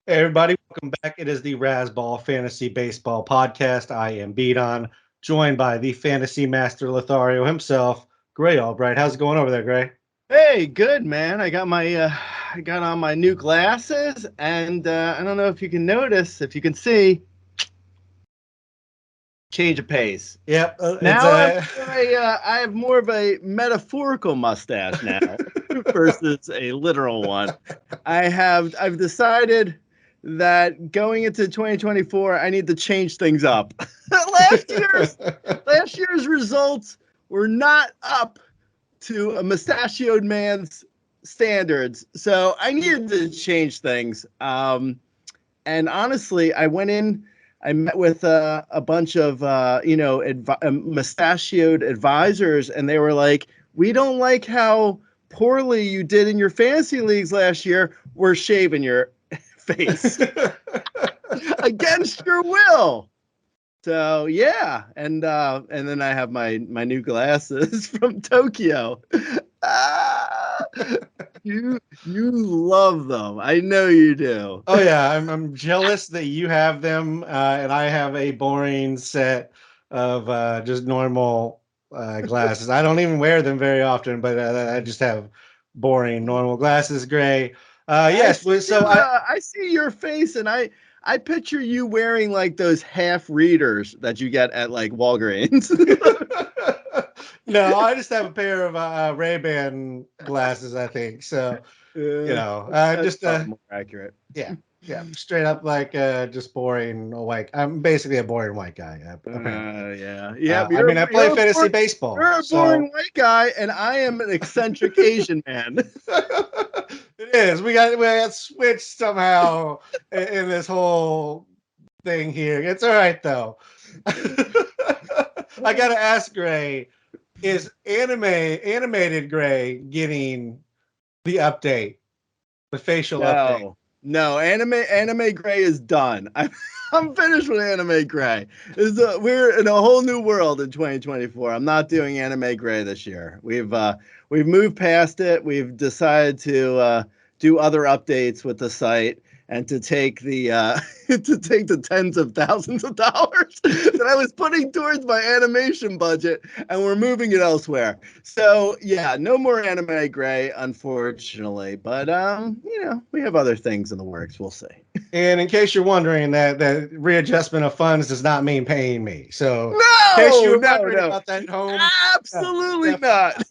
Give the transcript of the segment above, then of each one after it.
Hey everybody, welcome back. It is the Razzball Fantasy Baseball Podcast. I am Beaton, joined by the Fantasy Master Lothario himself, Gray Albright. How's it going over there, Gray? Hey, good man. I got on my new glasses, and I don't know if you can notice, if you can see, change of pace. Yep, it's Now I have more of a metaphorical mustache now versus a literal one. I've decided that going into 2024, I need to change things up. Last year's results were not up to a mustachioed man's standards. So I needed to change things. And honestly, I met with a bunch of, mustachioed advisors, and they were like, we don't like how poorly you did in your fantasy leagues last year. We're shaving your face against your will. So yeah, and then I have my new glasses from Tokyo. Ah, you love them. I know you do. Oh yeah, I'm jealous that you have them, and I have a boring set of just normal glasses. I don't even wear them very often, but I just have boring normal glasses, Gray. Yes, I see your face, and I picture you wearing like those half readers that you get at like Walgreens. No, I just have a pair of Ray-Ban glasses, I think. So, That's just probably more accurate. yeah, yeah, straight up like just boring white. I'm basically a boring white guy, apparently. Yeah. I mean, I play fantasy baseball, You're a so boring white guy, and I am an eccentric Asian man. it is. We got switched somehow in this whole thing here. It's all right though. I gotta ask Gray, is animated Gray getting the update, the facial update? No, anime gray is done. I'm finished with anime gray. We're in a whole new world in 2024. I'm not doing anime gray this year. We've moved past it. We've decided to do other updates with the site and to take the to take the tens of thousands of dollars that I was putting towards my animation budget, and we're moving it elsewhere. So yeah, no more anime gray, unfortunately. But we have other things in the works. We'll see. And in case you're wondering, that readjustment of funds does not mean paying me. So, in case you No, were no, wondering no, about that at home, absolutely not.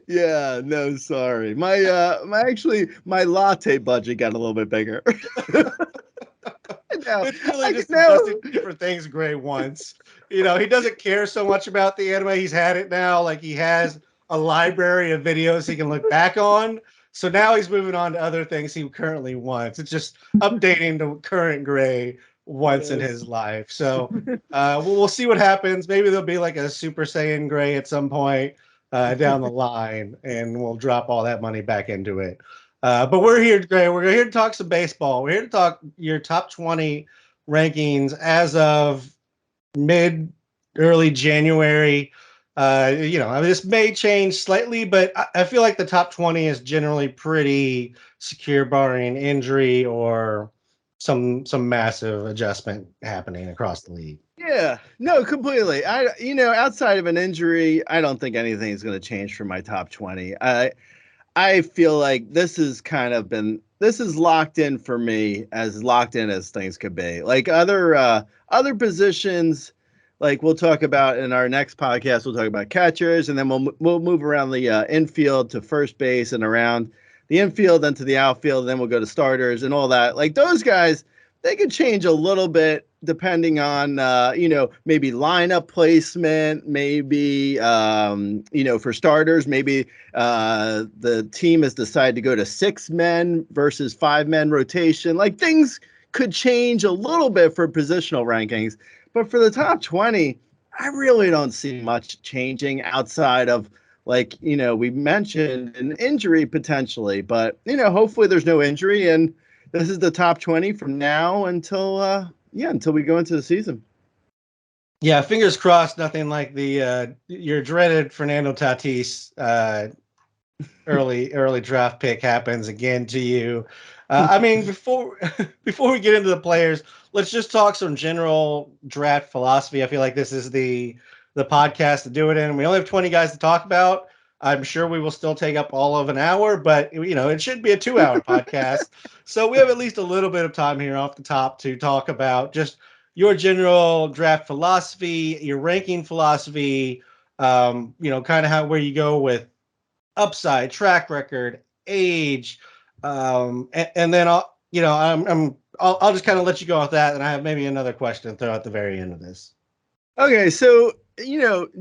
Yeah, no, sorry. My latte budget got a little bit bigger. Now, it's really I can just now. adjusting different things Gray wants. He doesn't care so much about the anime. He's had it now. Like he has a library of videos he can look back on. So now he's moving on to other things he currently wants. It's just updating the current Gray once in Yes. his life. So we'll see what happens. Maybe there'll be like a Super Saiyan Gray at some point down the line, and we'll drop all that money back into it. But we're here, Gray. We're here to talk some baseball. We're here to talk your top 20 rankings as of mid early January. I mean, this may change slightly, but I feel like the top 20 is generally pretty secure, barring injury or some massive adjustment happening across the league. Yeah, no, completely. Outside of an injury, I don't think anything is going to change for my top 20. I feel like this is locked in for me, as locked in as things could be. Like other positions, like we'll talk about in our next podcast, we'll talk about catchers, and then we'll move around the infield to first base and around the infield, then to the outfield, then we'll go to starters and all that. Like those guys, they could change a little bit depending on maybe lineup placement, maybe for starters, maybe the team has decided to go to 6 men versus 5 men rotation. Like things could change a little bit for positional rankings, but for the top 20, I really don't see much changing outside of we mentioned an injury potentially, but hopefully there's no injury, and this is the top 20 from now until we go into the season. Yeah, fingers crossed. Nothing like the your dreaded Fernando Tatis early draft pick happens again to you. I mean, before before we get into the players, let's just talk some general draft philosophy. I feel like this is the podcast to do it in. We only have 20 guys to talk about. I'm sure we will still take up all of an hour, but it should be a 2 hour podcast. So we have at least a little bit of time here off the top to talk about just your general draft philosophy, your ranking philosophy, kind of how where you go with upside, track record, age, and then I'll just kind of let you go with that, and I have maybe another question to throw at the very end of this. Okay, so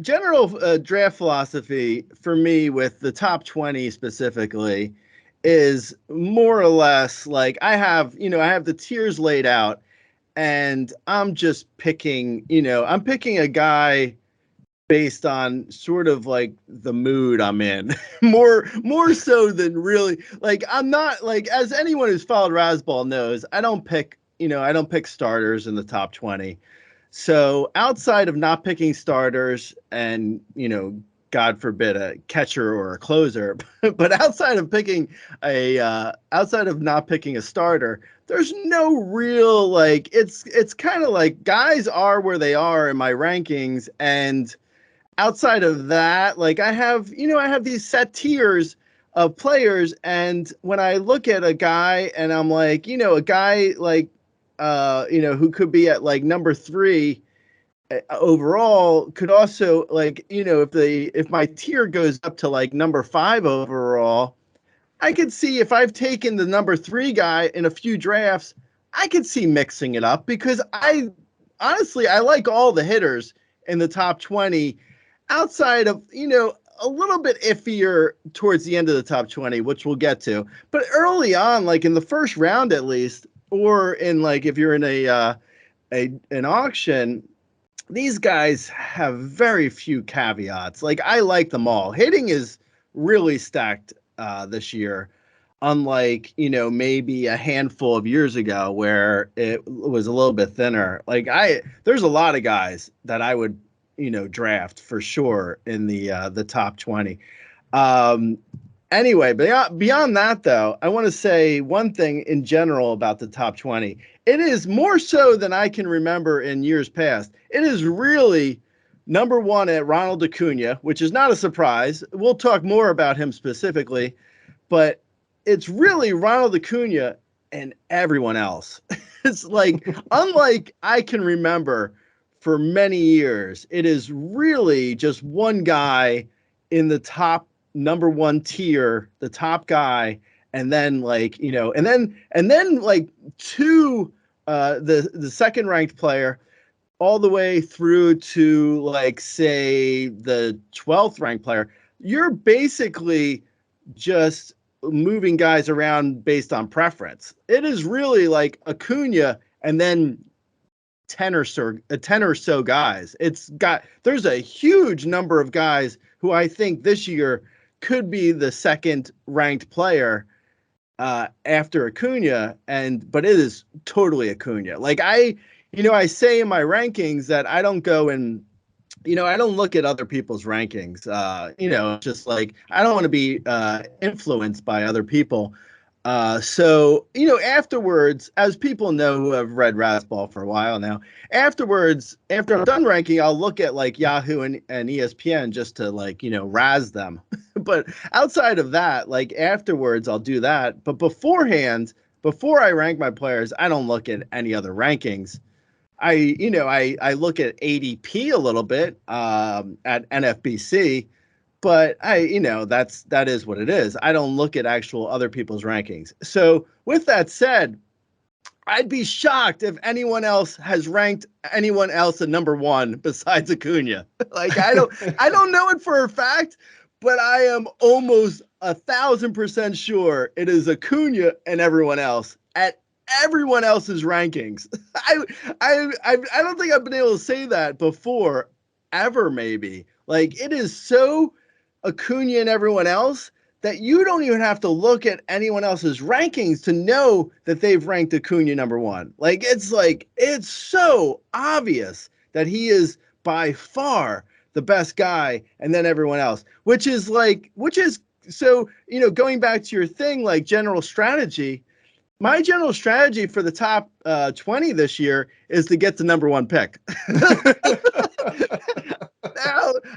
general draft philosophy for me with the top 20 specifically is more or less like I have the tiers laid out, and I'm just picking, I'm picking a guy based on sort of like the mood I'm in more so than really like I'm not like, as anyone who's followed Razzball knows, I don't pick starters in the top 20. So outside of not picking starters and, God forbid a catcher or a closer, but outside of not picking a starter, there's no real like, it's kind of like guys are where they are in my rankings. And outside of that, like I have these set tiers of players. And when I look at a guy and I'm like, a guy like, who could be at like number 3 overall could also like, if my tier goes up to like number 5 overall, I could see if I've taken the number 3 guy in a few drafts, I could see mixing it up because I like all the hitters in the top 20 outside of, a little bit iffier towards the end of the top 20, which we'll get to. But early on, like in the first round at least, or in like if you're in an auction, these guys have very few caveats. Like I like them all. Hitting is really stacked this year, unlike maybe a handful of years ago where it was a little bit thinner. Like there's a lot of guys that I would draft for sure in the top 20. Anyway, beyond that, though, I want to say one thing in general about the top 20. It is more so than I can remember in years past. It is really number 1 at Ronald Acuna, which is not a surprise. We'll talk more about him specifically, but it's really Ronald Acuna and everyone else. It's like, unlike I can remember for many years, it is really just one guy in the top number 1 tier, the top guy, and then like, and then like 2, the second ranked player, all the way through to like say the 12th ranked player. You're basically just moving guys around based on preference. It is really like Acuna and then 10 or so guys. There's a huge number of guys who I think this year could be the second ranked player after Acuna, but it is totally Acuna. Like I say in my rankings that I don't go and, I don't look at other people's rankings. Just like I don't want to be influenced by other people. So afterwards, as people know who have read Razzball for a while now, afterwards, after I'm done ranking, I'll look at like Yahoo and ESPN just to like, razz them. But outside of that, like afterwards, I'll do that. But beforehand, before I rank my players, I don't look at any other rankings. I look at ADP a little bit at NFBC. But that is what it is. I don't look at actual other people's rankings. So with that said, I'd be shocked if anyone else has ranked anyone else at number 1 besides Acuna. Like I don't know it for a fact, but I am almost 1,000% sure it is Acuna and everyone else at everyone else's rankings. I don't think I've been able to say that before, ever maybe. Like it is so Acuna and everyone else that you don't even have to look at anyone else's rankings to know that they've ranked Acuna number 1. Like it's so obvious that he is by far the best guy and then everyone else, which is so, going back to your thing, like general strategy, my general strategy for the top 20 this year is to get the number one pick. Now,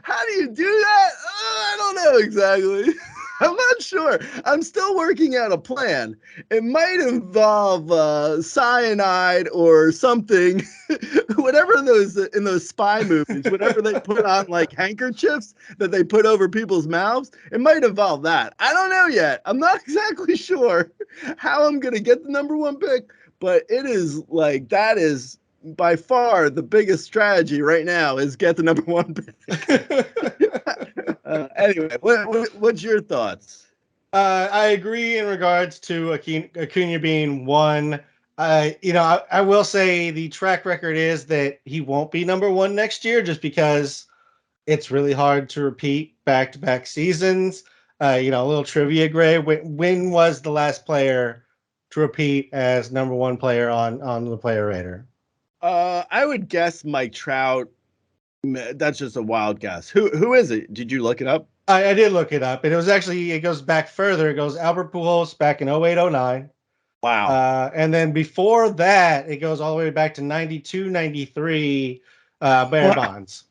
how do you do that? I don't know exactly. I'm not sure. I'm still working out a plan. It might involve cyanide or something, whatever those in those spy movies, whatever they put on like handkerchiefs that they put over people's mouths. It might involve that. I don't know yet. I'm not exactly sure how I'm going to get the number one pick, but it is like that is by far the biggest strategy right now is get the number one pick. Anyway, what's your thoughts? I agree in regards to Acuna being one. I will say the track record is that he won't be number one next year just because it's really hard to repeat back-to-back seasons. A little trivia, Gray. When was the last player to repeat as number one player on the Player Rater? I would guess Mike Trout. That's just a wild guess. Who is it? Did you look it up? I did look it up, and it goes back further. It goes Albert Pujols back in 08-09. Wow. And then before that, it goes all the way back to 92, 93, Barry Bonds.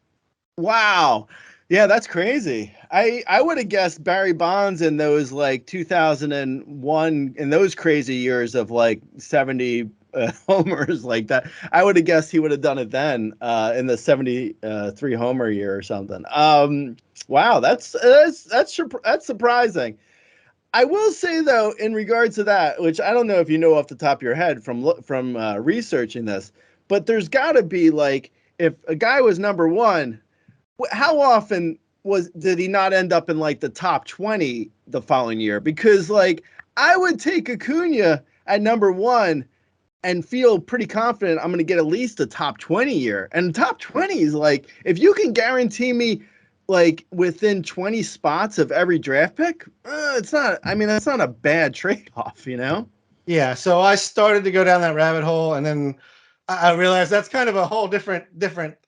Wow. Yeah, that's crazy. I would have guessed Barry Bonds in those like 2001, in those crazy years of like 70 homers like that. I would have guessed he would have done it then in the 73 homer year or something. Wow, that's surprising. I will say though, in regards to that, which I don't know if you know off the top of your head from researching this, but there's got to be like if a guy was number one, how often did he not end up in like the top 20 the following year? Because like I would take Acuna at number one and feel pretty confident I'm going to get at least a top 20 year. And top 20 is like, if you can guarantee me like within 20 spots of every draft pick, that's not a bad trade-off, Yeah. So I started to go down that rabbit hole, and then I realized that's kind of a whole different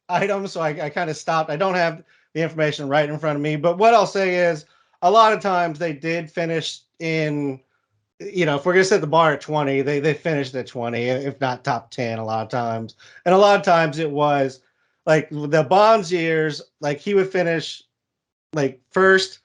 item. So I kind of stopped. I don't have the information right in front of me, but what I'll say is a lot of times they did finish in, if we're going to set the bar at 20, they finished at 20, if not top 10 a lot of times. And a lot of times it was like the Bonds years, like he would finish like first,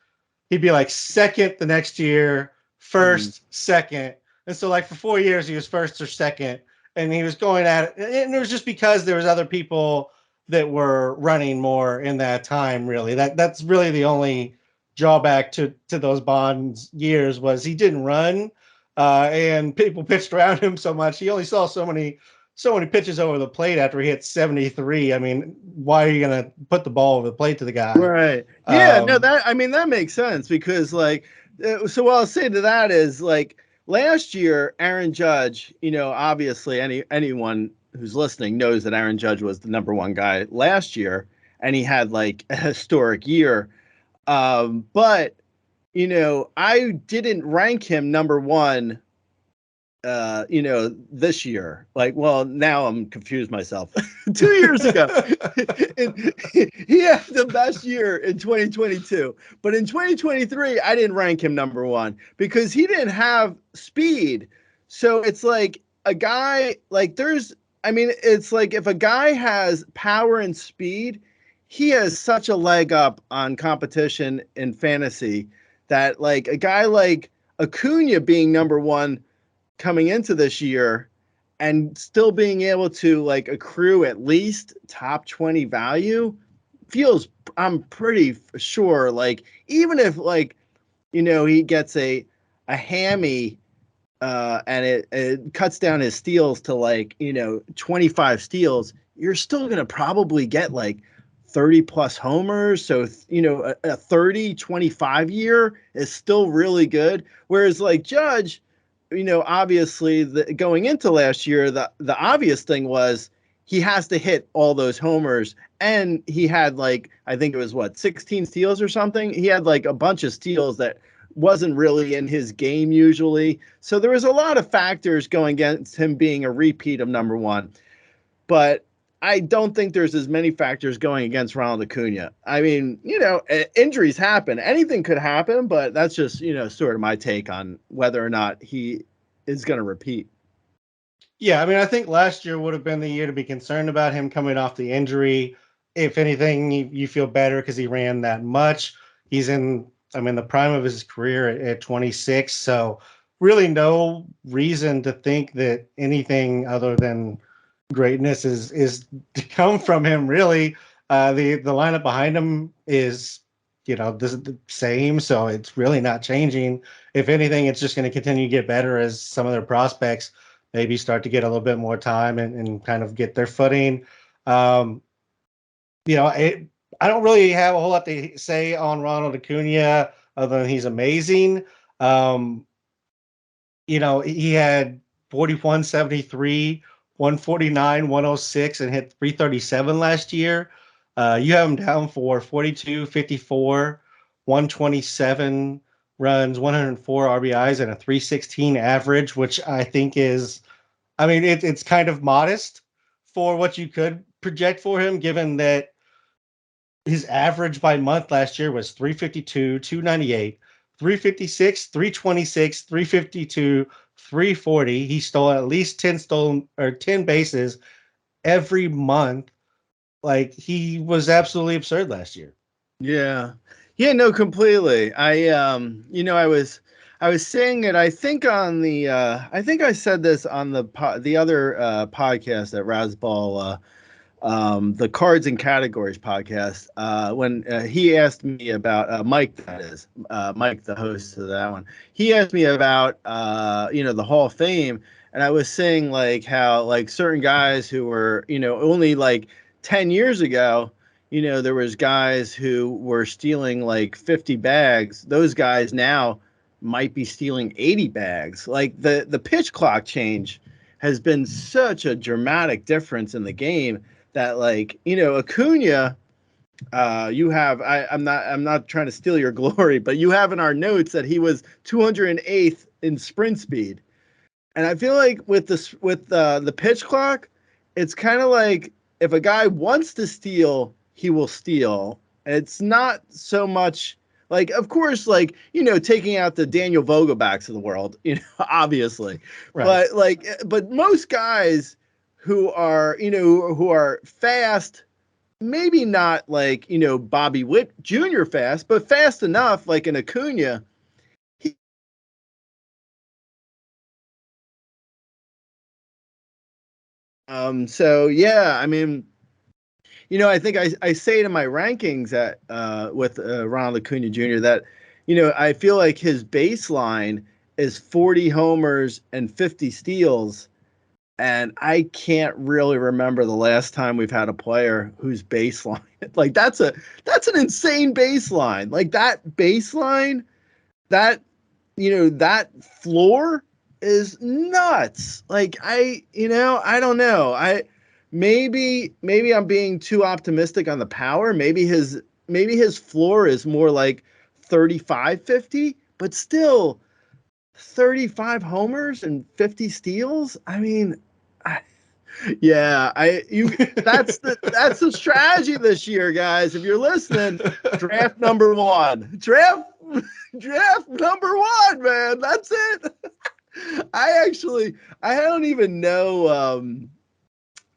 he'd be like second the next year, first, second. And so like for 4 years, he was first or second, and he was going at it. And it was just because there was other people that were running more in that time, really. That's really the only drawback to those Bonds years was he didn't run. And people pitched around him so much. He only saw so many pitches over the plate after he hit 73. I mean, why are you going to put the ball over the plate to the guy? Right. Yeah, no, that makes sense because like, so what I'll say to that is like last year, Aaron Judge, obviously anyone who's listening knows that Aaron Judge was the number one guy last year and he had like a historic year. But I didn't rank him number one, this year. Like, well, now I'm confused myself. 2 years ago, he had the best year in 2022. But in 2023, I didn't rank him number one because he didn't have speed. So it's like a guy, like it's like if a guy has power and speed, he has such a leg up on competition in fantasy that like a guy like Acuna being number one coming into this year and still being able to like accrue at least top 20 value feels, I'm pretty sure, like even if like, he gets a hammy and it cuts down his steals to like, 25 steals, you're still going to probably get like 30 plus homers. So, a 30-25 year is still really good. Whereas like Judge, obviously going into last year, the obvious thing was he has to hit all those homers. And he had like, I think it was 16 steals or something. He had like a bunch of steals that wasn't really in his game usually. So there was a lot of factors going against him being a repeat of number one. But I don't think there's as many factors going against Ronald Acuna. I mean, injuries happen. Anything could happen, but that's just, sort of my take on whether or not he is going to repeat. Yeah, I mean, I think last year would have been the year to be concerned about him coming off the injury. If anything, you feel better because he ran that much. He's the prime of his career at 26. So really no reason to think that anything other than greatness is to come from him, really. The lineup behind him is, the same. So it's really not changing. If anything, it's just going to continue to get better as some of their prospects maybe start to get a little bit more time and kind of get their footing. I don't really have a whole lot to say on Ronald Acuna other than he's amazing. He had 41, 73, 149, 106, and hit 337 last year. You have him down for 42, 54, 127 runs, 104 RBIs, and a 316 average, which I think is, it's kind of modest for what you could project for him, given that his average by month last year was 352, 298, 356, 326, 352, 340. He stole at least 10 bases every month. Like, he was absolutely absurd last year. Yeah. Yeah, no, completely. I was saying it, I think I think I said this on the other podcast at Razzball, the Cards and Categories podcast, when he asked me about Mike, that is Mike, the host of that one. He asked me about the Hall of Fame, and I was saying like how like certain guys who were only like 10 years ago, there was guys who were stealing like 50 bags. Those guys now might be stealing 80 bags. Like the pitch clock change has been such a dramatic difference in the game that, like, Acuna, you have, I'm not trying to steal your glory, but you have in our notes that he was 208th in sprint speed. And I feel like with the pitch clock, it's kind of like if a guy wants to steal, he will steal. It's not so much like, of course, like, taking out the Daniel Vogelbachs of the world, obviously. Right. But most guys who are, who are fast, maybe not like, Bobby Witt Jr. fast, but fast enough, like an Acuna. So yeah, I mean, I think I say to my rankings that with Ronald Acuna Jr. that, I feel like his baseline is 40 homers and 50 steals. And I can't really remember the last time we've had a player whose baseline, like that's an insane baseline. Like that baseline, that, that floor is nuts. Like I don't know. Maybe I'm being too optimistic on the power. Maybe his floor is more like 35, 50, but still 35 homers and 50 steals. I mean, that's the strategy this year, guys. If you're listening, draft number one. Draft number one, man. That's it. I don't even know.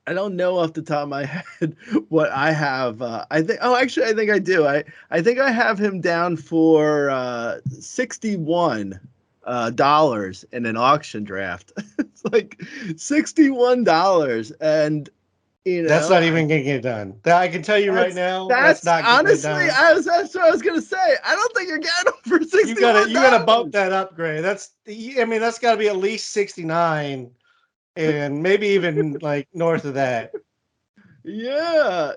I don't know off the top of my head what I have. I think I do. I think I have him down for 61 dollars in an auction draft. It's like $61, and that's not even gonna get done. I can tell you right now, that's not honestly, that's what I was gonna say. I don't think you're getting them for 61. You gotta bump that up, Gray. That's gotta be at least 69, and maybe even like north of that. Yeah,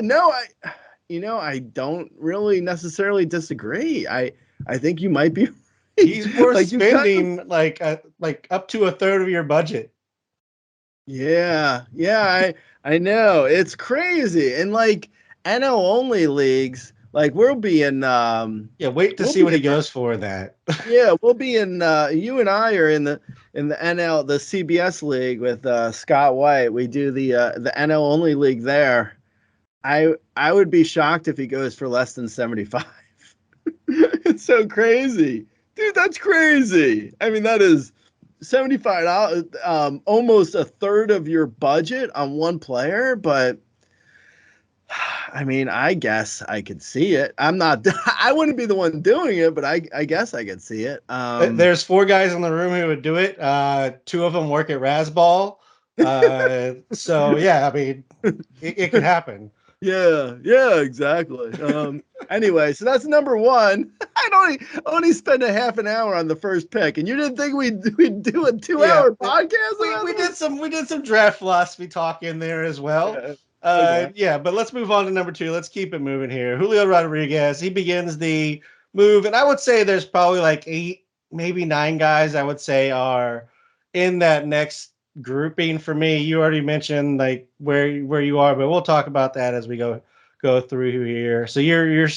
no, I don't really necessarily disagree. I think you might be right. He's worth like spending like up to a third of your budget. Yeah, I know. It's crazy. And like NL only leagues, Like we'll be in Yeah, wait to we'll see be what he in, goes for in that. yeah, we'll be in you and I are in the NL, the CBS league with Scott White. We do the NL only league there. I would be shocked if he goes for less than 75. It's so crazy. Dude, that's crazy. I mean, that is $75, almost a third of your budget on one player, but I mean, I guess I could see it. I'm not I wouldn't be the one doing it, but I guess I could see it. There's 4 guys in the room who would do it. 2 of them work at Rasball. So yeah, I mean, it could happen. Yeah, exactly. Anyway, so that's number one. I'd only spend a half an hour on the first pick, and you didn't think we'd do a 2 hour podcast? We did some draft philosophy talk in there as well. Yeah. Okay. Yeah, but let's move on to number 2. Let's keep it moving here. Julio Rodriguez, he begins the move, and I would say there's probably like 8, maybe 9 guys I would say are in that next grouping for me. You already mentioned like where you are, but we'll talk about that as we go through here. So your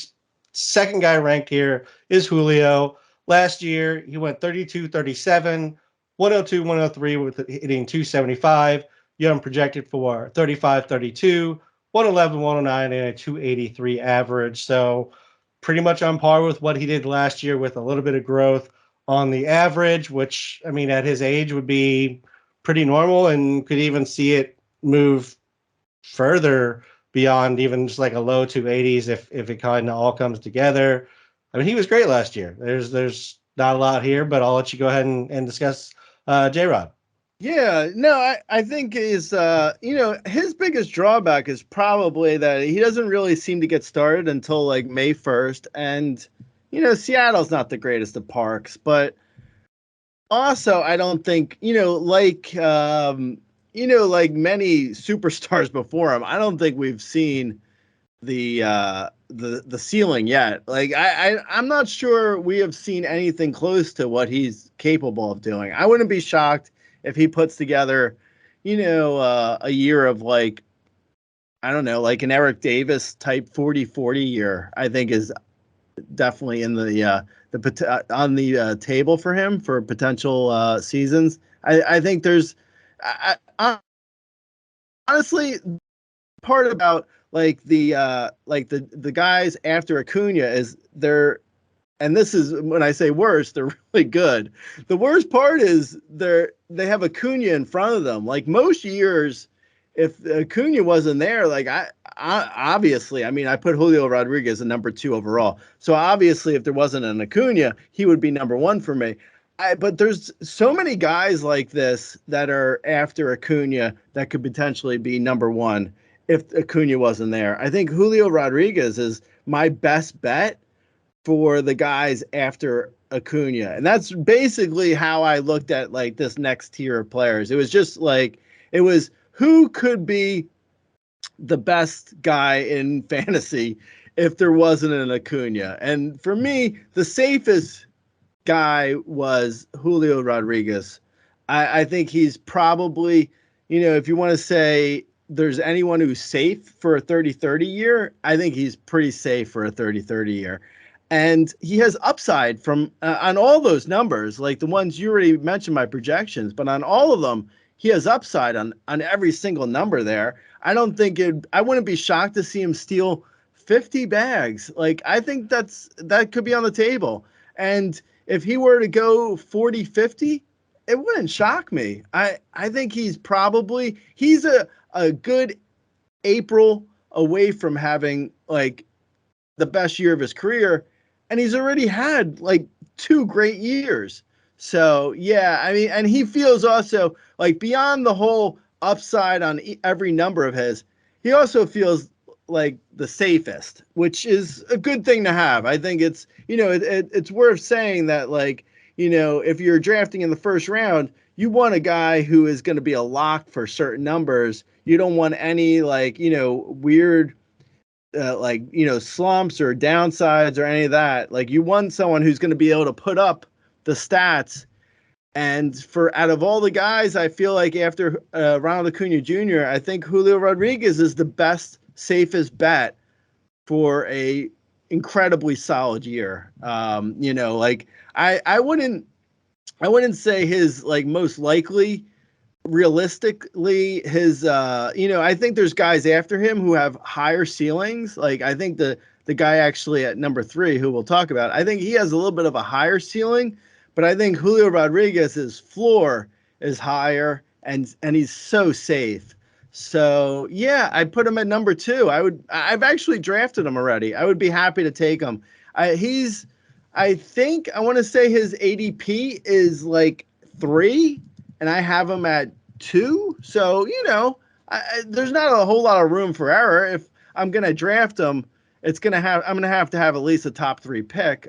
second guy ranked here is Julio. Last year he went 32, 37, 102, 103 with hitting 275. You have him projected for 35, 32, 111, 109, and a 283 average. So pretty much on par with what he did last year with a little bit of growth on the average, which I mean at his age would be pretty normal and could even see it move further beyond even just like a low 280s if it kind of all comes together. I mean, he was great last year. There's not a lot here, but I'll let you go ahead and discuss J Rod. Yeah, no, I think his biggest drawback is probably that he doesn't really seem to get started until like May 1st. And, Seattle's not the greatest of parks, but also I don't think, like many superstars before him, I don't think we've seen the ceiling yet. Like I'm not sure we have seen anything close to what he's capable of doing. I wouldn't be shocked if he puts together, a year of like, I don't know, like an Eric Davis type 40-40 year. I think is definitely in on the table for him for potential seasons. I think there's, honestly, part about like the guys after Acuna is they're, and this is when I say worse, they're really good. The worst part is they have Acuna in front of them. Like most years, if Acuna wasn't there, like I obviously, I mean, I put Julio Rodriguez at number 2 overall. So obviously, if there wasn't an Acuna, he would be number 1 for me. But there's so many guys like this that are after Acuna that could potentially be number 1 if Acuna wasn't there. I think Julio Rodriguez is my best bet for the guys after Acuna. And that's basically how I looked at like this next tier of players. It was just like, it was who could be the best guy in fantasy if there wasn't an Acuna. And for me, the safest guy was Julio Rodriguez. I think he's probably, if you want to say there's anyone who's safe for a 30-30 year, I think he's pretty safe for a 30-30 year. And he has upside from on all those numbers, like the ones you already mentioned, my projections, but on all of them, he has upside on every single number there. I wouldn't be shocked to see him steal 50 bags. Like, I think that could be on the table. And if he were to go 40-50, it wouldn't shock me. I think he's a good April away from having like the best year of his career, and he's already had like 2 great years. So yeah, I mean, and he feels also like beyond the whole upside on every number of his, he also feels like the safest, which is a good thing to have. I think it's, it's worth saying that, like, if you're drafting in the first round, you want a guy who is going to be a lock for certain numbers. You don't want any like, weird slumps or downsides or any of that. Like, you want someone who's going to be able to put up the stats. And for out of all the guys, I feel like after Ronald Acuna Jr., I think Julio Rodriguez is the best, safest bet for a incredibly solid year. Like I wouldn't say his like most likely, realistically his I think there's guys after him who have higher ceilings. Like I think the guy actually at number 3 who we'll talk about, I think he has a little bit of a higher ceiling, but I think Julio Rodriguez's floor is higher, and he's so safe. So yeah, I put him at number 2. I've actually drafted him already. I would be happy to take him. I think I want to say his ADP is like 3, and I have him at 2. So, there's not a whole lot of room for error. If I'm going to draft him, I'm going to have at least a top 3 pick.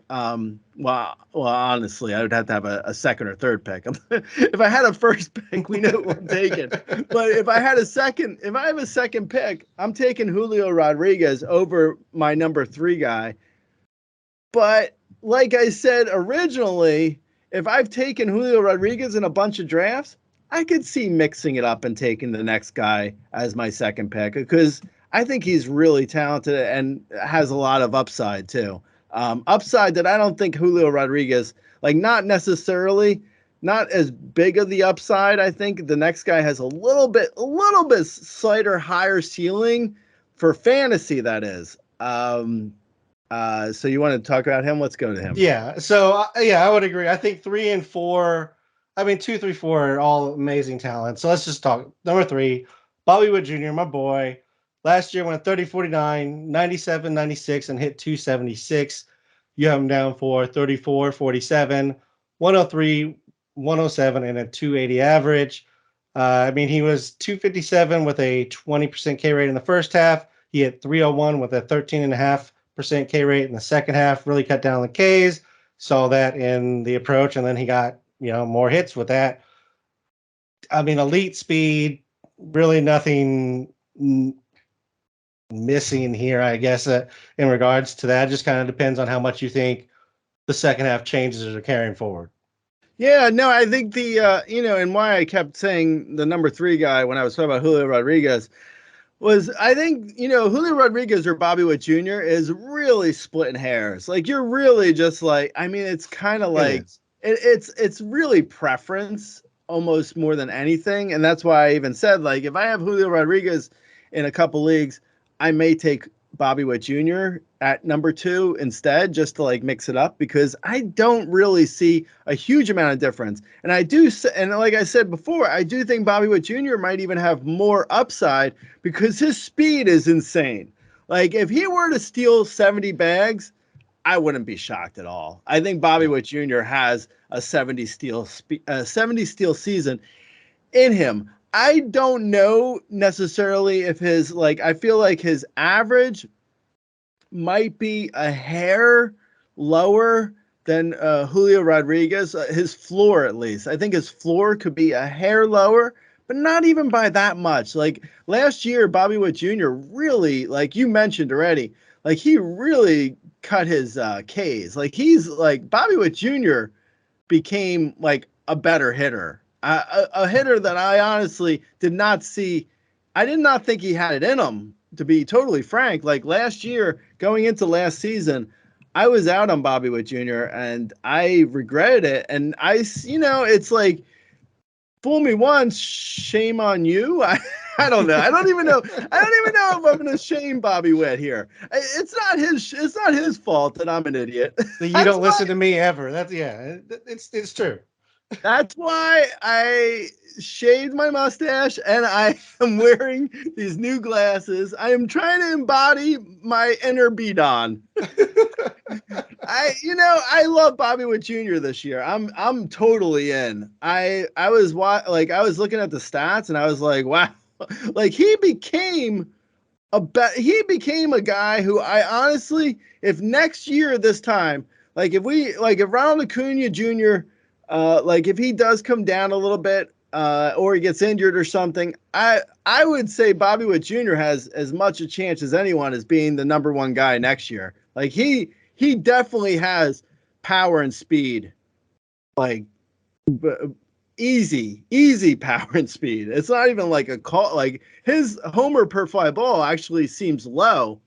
Well, honestly, I would have to have a second or third pick. If I had a first pick, we know who I'm taking. But if I have a second pick, I'm taking Julio Rodriguez over my number 3 guy. But like I said originally, if I've taken Julio Rodriguez in a bunch of drafts, I could see mixing it up and taking the next guy as my second pick, because I think he's really talented and has a lot of upside too. Upside that I don't think Julio Rodriguez, like not necessarily, not as big of the upside. I think the next guy has a little bit slighter, higher ceiling for fantasy, that is. So you want to talk about him? Let's go to him. Yeah. So I would agree. I think 3 and 4, 2, 3, 4 are all amazing talent. So let's just talk. Number 3, Bobby Witt Jr., my boy. Last year went 30, 49, 97, 96, and hit 276. You have him down for 34, 47, 103, 107, and a 280 average. He was 257 with a 20% K rate in the first half. He hit 301 with a 13.5% K rate in the second half. Really cut down the Ks. Saw that in the approach, and then he got more hits with that. Elite speed. Really nothing missing here, I guess, in regards to that. It just kind of depends on how much you think the second half changes are carrying forward. Yeah, no, I think the and why I kept saying the number 3 guy when I was talking about Julio Rodriguez was, I think, Julio Rodriguez or Bobby Witt Jr. is really splitting hairs. Like, you're really just like, it's kind of like it's really preference almost more than anything. And that's why I even said, like, if I have Julio Rodriguez in a couple leagues, I may take Bobby Witt Jr. at number 2 instead, just to like mix it up, because I don't really see a huge amount of difference. And like I said before, I do think Bobby Witt Jr. might even have more upside because his speed is insane. Like, if he were to steal 70 bags, I wouldn't be shocked at all. I think Bobby Witt Jr. has a 70 steal season in him. I don't know necessarily if I feel like his average might be a hair lower than Julio Rodriguez. His floor, at least. I think his floor could be a hair lower, but not even by that much. Like, last year, Bobby Witt Jr. really, like you mentioned already, like he really cut his Ks. Like, Bobby Witt Jr. became like a better hitter. A hitter that I honestly did not see. I did not think he had it in him, to be totally frank. Like, last year, going into last season, I was out on Bobby Witt Jr. and I regretted it. And it's like, fool me once, shame on you. I don't know. I don't even know if I'm going to shame Bobby Witt here. It's not his fault that I'm an idiot. You don't listen to me ever. It's true. That's why I shaved my mustache and I am wearing these new glasses. I am trying to embody my inner Bidon. I love Bobby Witt Jr. this year. I'm totally in. I was looking at the stats and I was like, wow, like he became a guy who I honestly, if next year this time, if Ronald Acuna Jr. If he does come down a little bit, or he gets injured or something, I would say Bobby Witt Jr. has as much a chance as anyone as being the number 1 guy next year. Like, he definitely has power and speed, like easy power and speed. It's not even like a call. Like, his homer per fly ball actually seems low.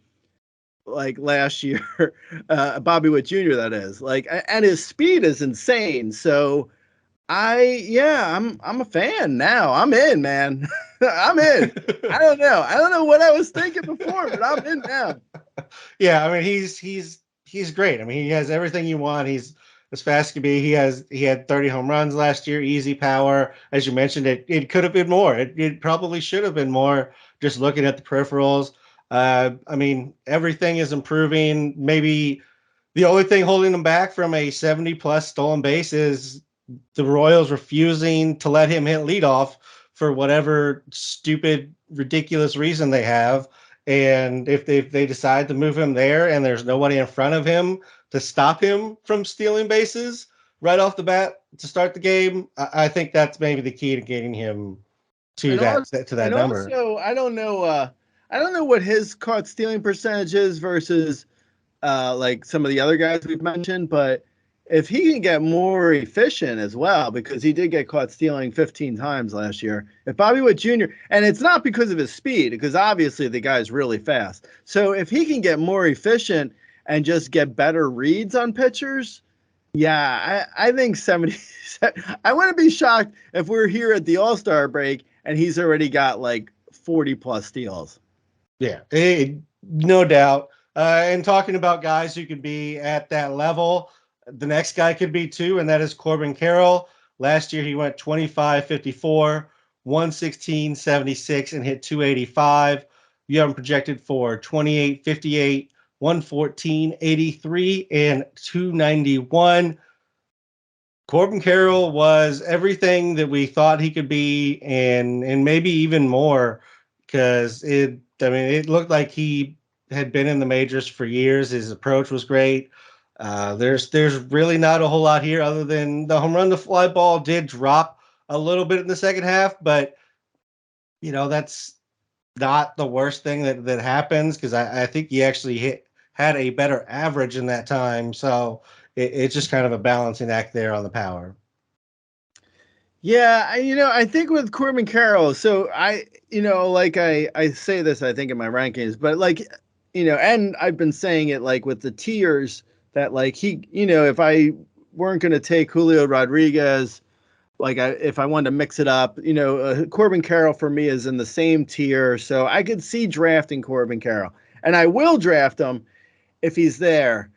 like last year, Bobby Witt Jr. That is and his speed is insane. So I'm a fan now. I'm in, man. I'm in. I don't know. I don't know what I was thinking before, but I'm in now. Yeah, I mean he's great. I mean he has everything you want. He's as fast as can be. He had 30 home runs last year, easy power. As you mentioned, it could have been more. It probably should have been more. Just looking at the peripherals, I mean everything is improving. Maybe the only thing holding him back from a 70 plus stolen base is the Royals refusing to let him hit leadoff for whatever stupid, ridiculous reason they have. And if they decide to move him there and there's nobody in front of him to stop him from stealing bases right off the bat to start the game, I think that's maybe the key to getting him to And also, that number. I don't know what his caught stealing percentage is versus like some of the other guys we've mentioned, but if he can get more efficient as well, because he did get caught stealing 15 times last year. If Bobby Witt Jr. and it's not because of his speed, because obviously the guy's really fast. So if he can get more efficient and just get better reads on pitchers, yeah, I think 70. I wouldn't be shocked if we're here at the All-Star break and he's already got like 40 plus steals. Yeah, no doubt. And talking about guys who could be at that level, the next guy could be too, and that is Corbin Carroll. Last year he went 25-54, 116-76, and hit 285. You have him projected for 28-58, 114-83, and 291. Corbin Carroll was everything that we thought he could be, and maybe even more, because it looked like he had been in the majors for years. His approach was great. There's really not a whole lot here other than the home run to fly ball did drop a little bit in the second half, but that's not the worst thing that happens, because I think he actually had a better average in that time. So it's just kind of a balancing act there on the power. Yeah, I think with Corbin Carroll, so I say this, I think in my rankings, but and I've been saying it like with the tiers that like if I weren't going to take Julio Rodriguez, if I wanted to mix it up, Corbin Carroll for me is in the same tier, so I could see drafting Corbin Carroll, and I will draft him if he's there.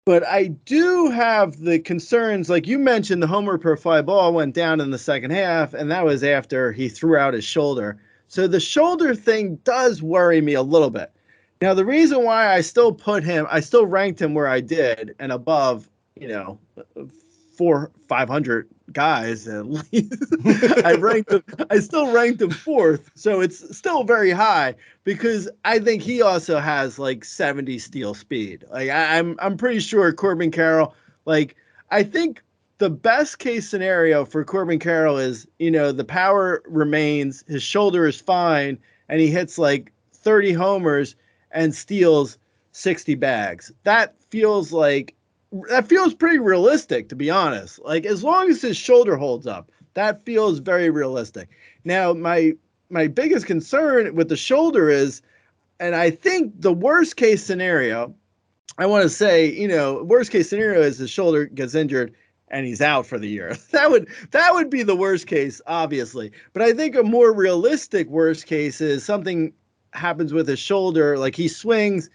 But I do have the concerns, like you mentioned, the homer per fly ball went down in the second half, and that was after he threw out his shoulder. So the shoulder thing does worry me a little bit. Now, the reason why I still ranked him where I did and above, 500 guys at least. I still ranked him fourth, so it's still very high because I think he also has like 70 steal speed. Like I'm pretty sure Corbin Carroll, I think the best case scenario for Corbin Carroll is, the power remains, his shoulder is fine, and he hits like 30 homers and steals 60 bags. That feels pretty realistic, to be honest. Like, as long as his shoulder holds up, that feels very realistic. Now, my biggest concern with the shoulder is, and I think the worst case scenario, I want to say, worst case scenario is his shoulder gets injured and he's out for the year. That would be the worst case, obviously. But I think a more realistic worst case is something happens with his shoulder, like he swings,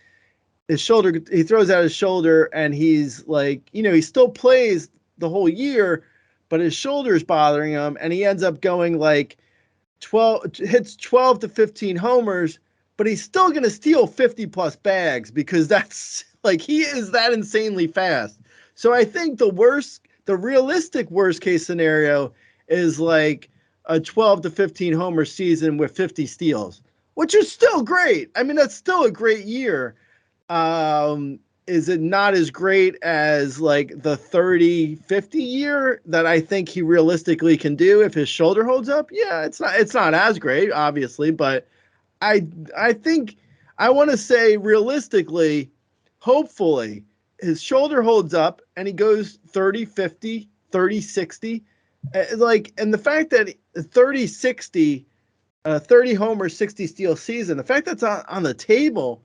his shoulder, he throws out his shoulder, and he's like, he still plays the whole year, but his shoulder's bothering him, and he ends up going like 12 to 15 homers, but he's still going to steal 50 plus bags because that's like, he is that insanely fast. So I think the realistic worst case scenario is like a 12 to 15 homer season with 50 steals, which is still great. I mean, that's still a great year. Is it not as great as like the 30-50 year that I think he realistically can do if his shoulder holds up? Yeah, it's not as great, obviously, but I think I want to say realistically, hopefully his shoulder holds up and he goes 30-50, 30-60. And the fact that 30-60, 30 homer, 60 steal season, the fact that's on the table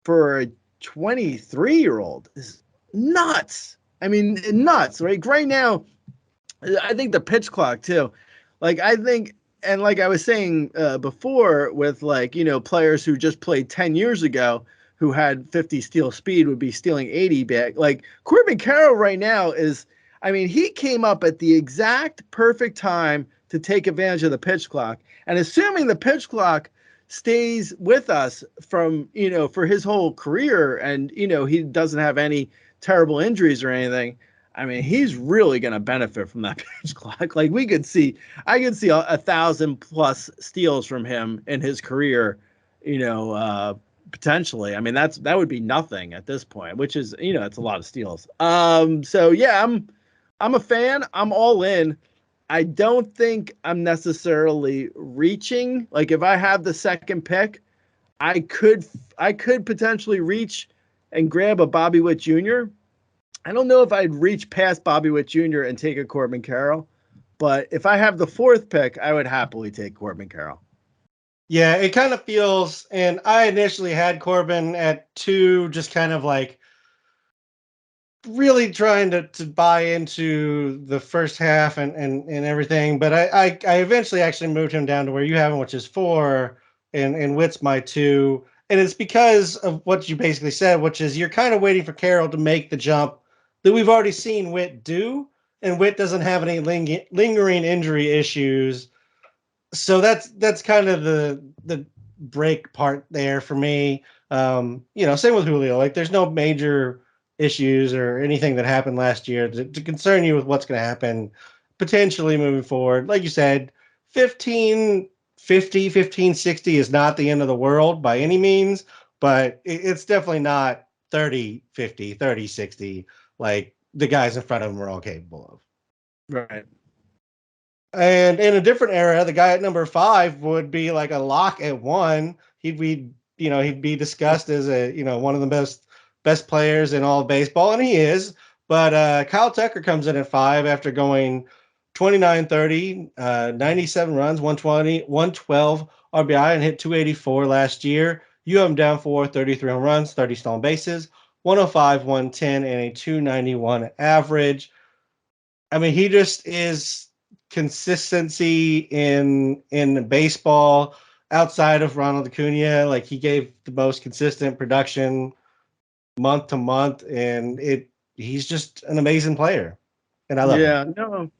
for 23-year-old is nuts. I mean, nuts, right? Right now, I think the pitch clock too. Like I think, and like I was saying before, with like players who just played 10 years ago who had 50 steal speed would be stealing 80 back. Like Corbin Carroll right now is, I mean, he came up at the exact perfect time to take advantage of the pitch clock. And assuming the pitch clock stays with us from for his whole career, and he doesn't have any terrible injuries or anything, I mean, he's really going to benefit from that pitch clock. Like I could see 1,000+ steals from him in his career, potentially. I mean, that would be nothing at this point, which is, it's a lot of steals. So yeah, I'm a fan. I'm all in. I don't think I'm necessarily reaching. Like if I have the second pick, I could potentially reach and grab a Bobby Witt Jr. I don't know if I'd reach past Bobby Witt Jr. and take a Corbin Carroll, but if I have the fourth pick, I would happily take Corbin Carroll. Yeah, it kind of feels, and I initially had Corbin at 2, just kind of like really trying to buy into the first half and everything. But I eventually actually moved him down to where you have him, which is 4, and Witt's my 2. And it's because of what you basically said, which is you're kind of waiting for Carroll to make the jump that we've already seen Witt do, and Witt doesn't have any lingering injury issues. So that's kind of the break part there for me. Same with Julio. Like there's no major issues or anything that happened last year to concern you with what's going to happen potentially moving forward. Like you said, 1550, 1560 is not the end of the world by any means, but it's definitely not 3050, 3060 like the guys in front of him are all capable of. Right. And in a different era, the guy at number 5 would be like a lock at 1. He'd be discussed as one of the best players in all of baseball, and he is. But Kyle Tucker comes in at 5 after going 29-30, 97 runs, 120, 112 RBI, and hit 284 last year. You have him down for 33 home runs, 30 stolen bases, 105, 110, and a 291 average. I mean, he just is consistency in baseball outside of Ronald Acuna. Like he gave the most consistent production month to month, and he's just an amazing player, and I love him.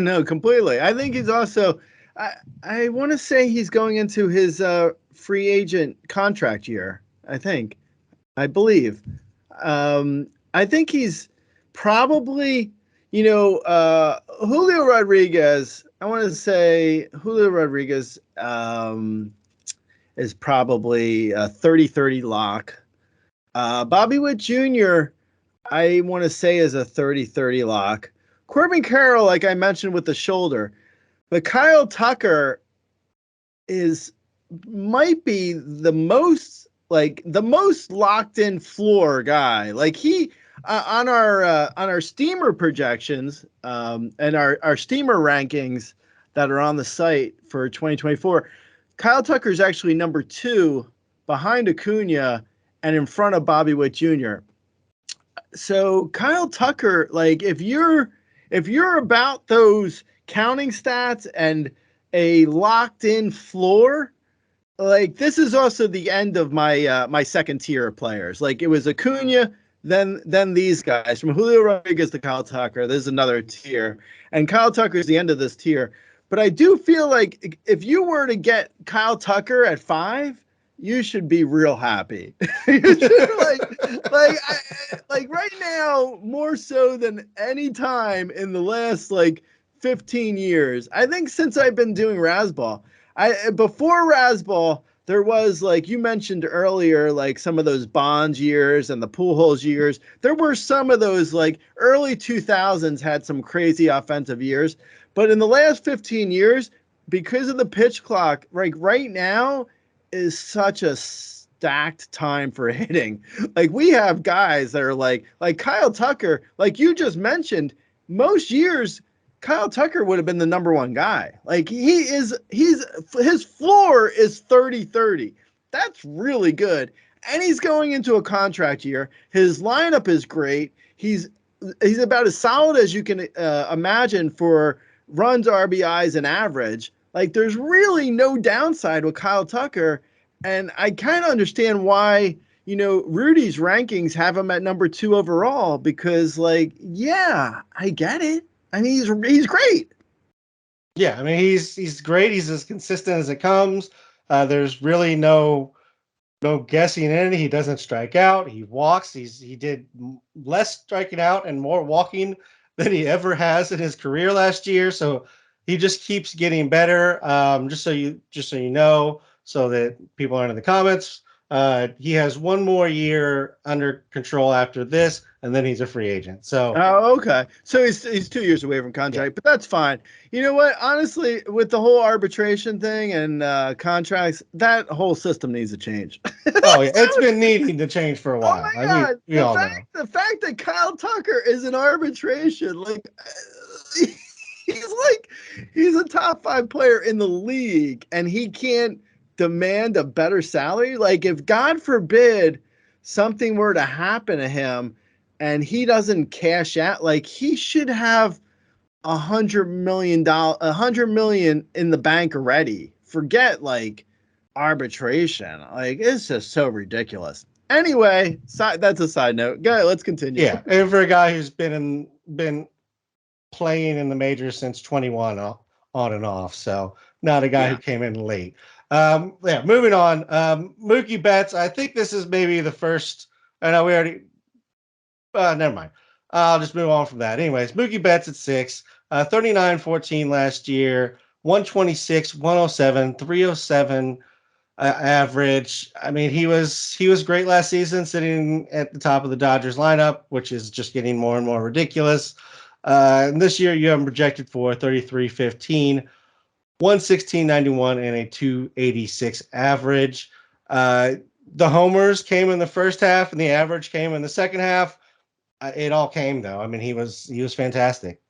No, completely. I think he's also, I want to say he's going into his free agent contract year. I believe. I think he's probably, Julio Rodriguez. I want to say Julio Rodriguez is probably a 30-30 lock. Bobby Witt Jr., I want to say is a 30-30 lock. Corbin Carroll, like I mentioned with the shoulder, but Kyle Tucker might be the most locked in floor guy. Like he on our steamer projections and our steamer rankings that are on the site for 2024, Kyle Tucker is actually number 2 behind Acuna and in front of Bobby Witt Jr. So Kyle Tucker, like if you're about those counting stats and a locked in floor, like this is also the end of my my second tier of players. Like it was Acuna, then these guys from Julio Rodriguez to Kyle Tucker. There's another tier, and Kyle Tucker is the end of this tier. But I do feel like if you were to get Kyle Tucker at 5, you should be real happy. You should, like right now, more so than any time in the last 15 years. I think since I've been doing Razzball, before Razzball, there was, like you mentioned earlier, like some of those Bonds years and the Pujols years. There were some of those early 2000s had some crazy offensive years. But in the last 15 years, because of the pitch clock, right now is such a stacked time for hitting. Like we have guys that are like Kyle Tucker, like you just mentioned, most years Kyle Tucker would have been the number 1 guy. Like his floor is 30-30. That's really good. and he's going into a contract year. His lineup is great. He's about as solid as you can imagine for runs, RBIs, and average. Like, there's really no downside with Kyle Tucker, and I kind of understand why, Rudy's rankings have him at number 2 overall, because, like, yeah, I get it. I mean, he's great. Yeah, I mean he's great. He's as consistent as it comes. There's really no guessing in it. He doesn't strike out. He walks. He did less striking out and more walking than he ever has in his career last year. So he just keeps getting better. Just so you know, so that people aren't in the comments. He has one more year under control after this, and then he's a free agent. So Oh, okay. So he's 2 years away from contract, but that's fine. You know what? Honestly, with the whole arbitration thing and contracts, that whole system needs to change. oh yeah, it's been needing to change for a Oh while. my God. We all know. The fact that Kyle Tucker is in arbitration, like he's a top 5 player in the league, and he can't demand a better salary. Like, if God forbid something were to happen to him and he doesn't cash out, like, he should have $100 million in the bank already. Forget like arbitration. Like, it's just so ridiculous. Anyway, that's a side note. Go ahead, let's continue. Yeah, and for a guy who's been playing in the majors since 21 on and off, so not a guy who came in late. Yeah, moving on. Mookie Betts. I think this is maybe the first. I know we already. Never mind. I'll just move on from that. Anyways, Mookie Betts at 6, 39-14 last year, 126, 107, 307 average. I mean, he was great last season, sitting at the top of the Dodgers lineup, which is just getting more and more ridiculous. And this year, you have him projected for 33-15, 116.91, and a 286 average. The homers came in the first half, and the average came in the second half. It all came though. I mean, he was fantastic.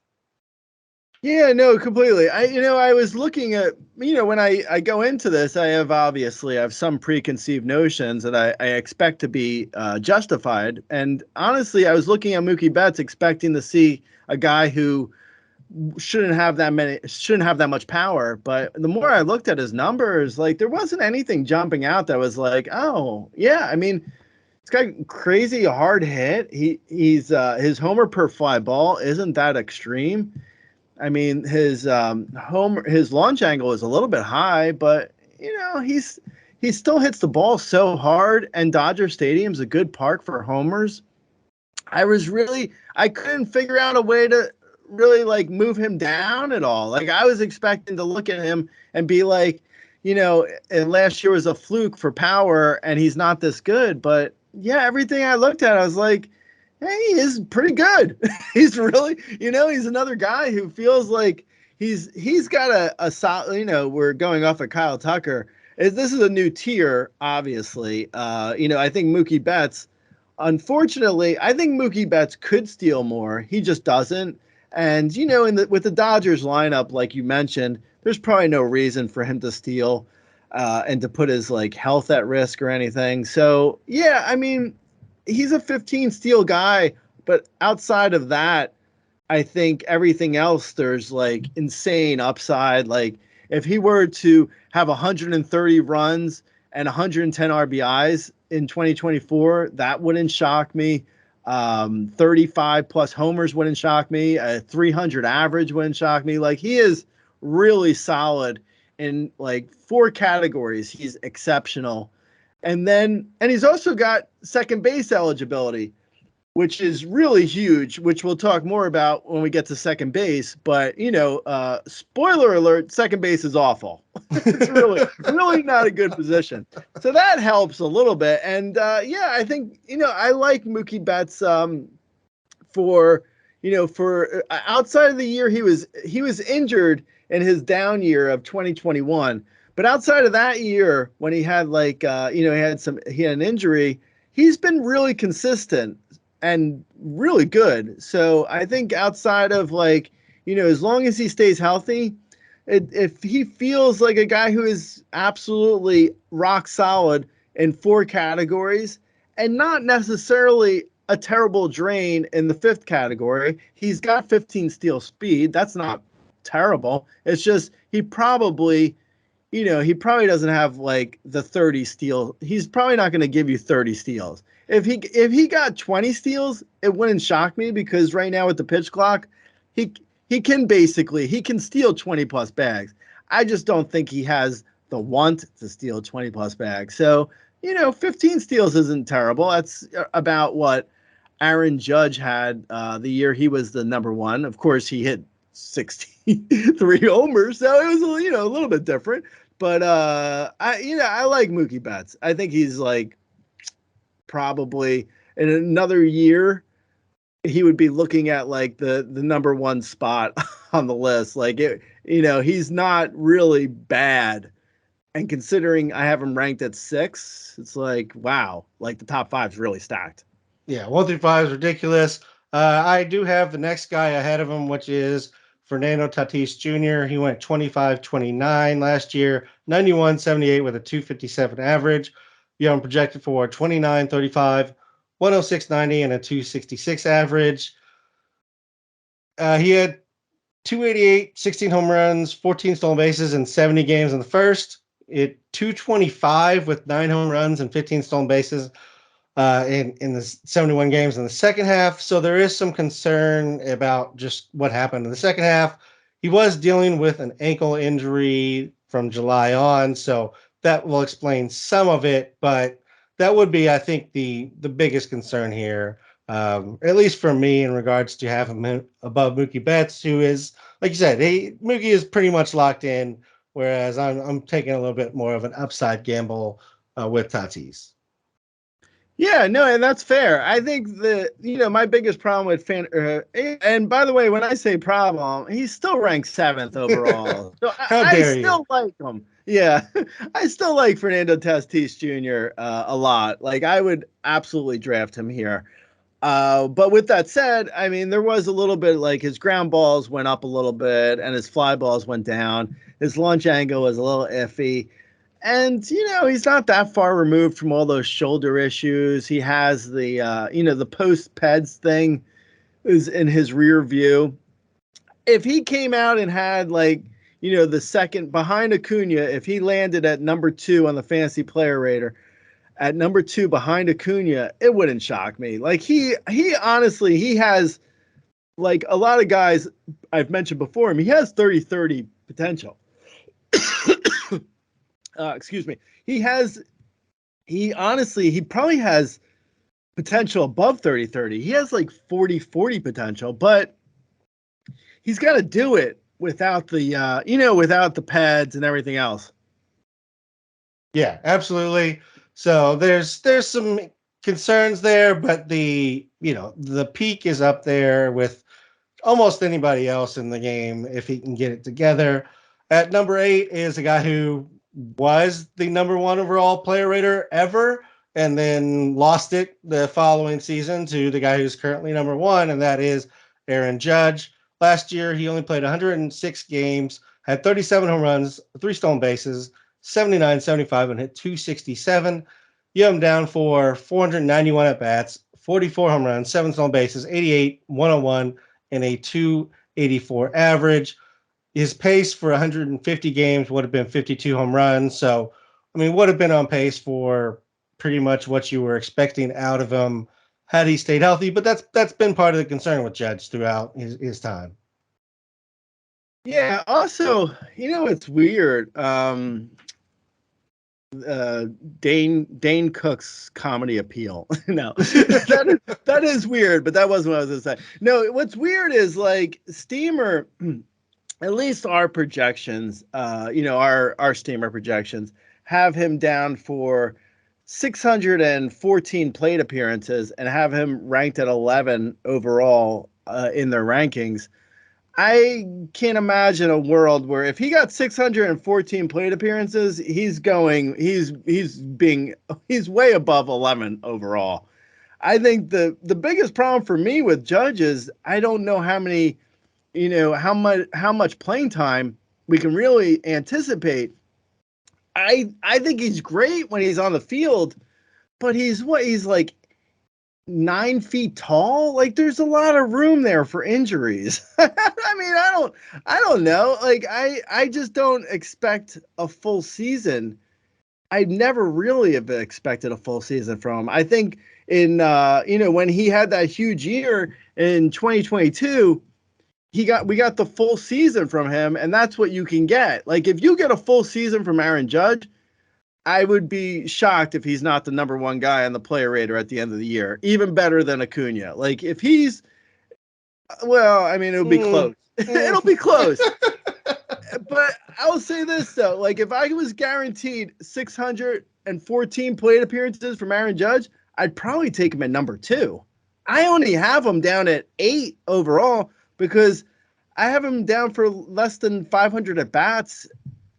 Yeah, no, completely. I was looking at, when I go into this, I have some preconceived notions that I expect to be justified. And honestly, I was looking at Mookie Betts expecting to see a guy who shouldn't have that much power. But the more I looked at his numbers, like, there wasn't anything jumping out that was like, oh yeah. I mean, it's got crazy hard hit. His homer per fly ball isn't that extreme. I mean, his launch angle is a little bit high, but he still hits the ball so hard, and Dodger Stadium's a good park for homers. I couldn't figure out a way to really like move him down at all. Like, I was expecting to look at him and be like, and last year was a fluke for power and he's not this good. But yeah, everything I looked at, I was like, hey, he is pretty good. He's really, he's another guy who feels like he's got a solid, we're going off of Kyle Tucker. This is a new tier, obviously. I think Mookie Betts, unfortunately, I think Mookie Betts could steal more. He just doesn't. And, with the Dodgers lineup, like you mentioned, there's probably no reason for him to steal and to put his like health at risk or anything. So, yeah, I mean, he's a 15 steal guy, but outside of that, I think everything else, there's like insane upside. Like, if he were to have 130 runs and 110 RBIs in 2024, that wouldn't shock me. 35 plus homers wouldn't shock me. A 300 average wouldn't shock me. Like, he is really solid in like 4 categories. He's exceptional. And he's also got second base eligibility, which is really huge, which we'll talk more about when we get to second base. But, spoiler alert, second base is awful. It's really not a good position. So that helps a little bit. And, I think, I like Mookie Betts for outside of the year he was injured in his down year of 2021. But outside of that year, when he had he had an injury, he's been really consistent and really good. So I think outside of as long as he stays healthy, if he feels like a guy who is absolutely rock solid, in 4 categories and not necessarily a terrible drain in the 5th category. He's got 15 steal speed. That's not terrible. It's just he probably, he probably doesn't have like the 30 steal. He's probably not going to give you 30 steals. If he got 20 steals, it wouldn't shock me because right now with the pitch clock, he he can steal 20 plus bags. I just don't think he has the want to steal 20 plus bags. So, 15 steals isn't terrible. That's about what Aaron Judge had the year he was the number one. Of course, he hit 63 homers, so it was a little bit different. But I like Mookie Betts. I think he's like probably in another year he would be looking at like the number one spot on the list. Like he's not really bad. And considering I have him ranked at 6, it's like, wow, like the top 5 is really stacked. Yeah, 1 through 5 is ridiculous. I do have the next guy ahead of him, which is Fernando Tatis Jr. He went 25-29 last year, 91-78 with a 257 average. You have him projected for 29-35, 106-90, and a 266 average. He had 288, 16 home runs, 14 stolen bases, and 70 games in the first. 225 with 9 home runs and 15 stolen bases in the 71 games in the second half. So there is some concern about just what happened in the second half. He was dealing with an ankle injury from July on, so that will explain some of it. But that would be, I think, the biggest concern here, at least for me, in regards to having him above Mookie Betts, who is, like you said, Mookie is pretty much locked in. Whereas I'm taking a little bit more of an upside gamble with Tatis. Yeah, no, and that's fair. I think my biggest problem with and by the way, when I say problem, he's still ranked 7th overall. So How dare I still like him. Yeah, I still like Fernando Tatis Jr. A lot. Like I would absolutely draft him here. But with that said, I mean, there was a little bit like his ground balls went up a little bit and his fly balls went down. His launch angle was a little iffy. And, he's not that far removed from all those shoulder issues. He has the, the post-peds thing is in his rear view. If he came out and had like, the second behind Acuna, if he landed at number 2 on the fantasy player rater, at number 2 behind Acuna, it wouldn't shock me. Like he honestly, he has like a lot of guys I've mentioned before him. He has 30-30 potential. Excuse me. He probably has potential above 30-30. He has like 40-40 potential, but he's got to do it without the, without the pads and everything else. Yeah, absolutely. So there's some concerns there, but the peak is up there with almost anybody else in the game if he can get it together. At number 8 is a guy who was the number 1 overall player rater ever and then lost it the following season to the guy who's currently number 1, and that is Aaron Judge. Last year, he only played 106 games, had 37 home runs, 3 stolen bases, 79, 75, and hit 267. You have him down for 491 at-bats, 44 home runs, 7 stolen bases, 88, 101, and a 284 average. His pace for 150 games would have been 52 home runs. So, I mean, would have been on pace for pretty much what you were expecting out of him had he stayed healthy. But that's been part of the concern with Judge throughout his time. Yeah. Also, it's weird. Dane Cook's comedy appeal. No, that is weird, but that wasn't what I was going to say. No, what's weird is like Steamer, at least our projections, our Steamer projections have him down for 614 plate appearances and have him ranked at 11 overall in their rankings. I can't imagine a world where if he got 614 plate appearances, he's way above 11 overall. I think the biggest problem for me with Judge is I don't know how many, how much playing time we can really anticipate I think he's great when he's on the field, but he's like 9 feet tall. Like there's a lot of room there for injuries. I mean, I don't know. Like I just don't expect a full season. I never really have expected a full season from him. I think in when he had that huge year in 2022, we got the full season from him, and that's what you can get. Like if you get a full season from Aaron Judge, I would be shocked if he's not the number one guy on the player rater at the end of the year. Even better than Acuna. Like if he's, well, I mean, it'll be close. It'll be close. But I'll say this though, like if I was guaranteed 614 plate appearances from Aaron Judge, I'd probably take him at number 2. I only have him down at 8 overall because I have him down for less than 500 at bats,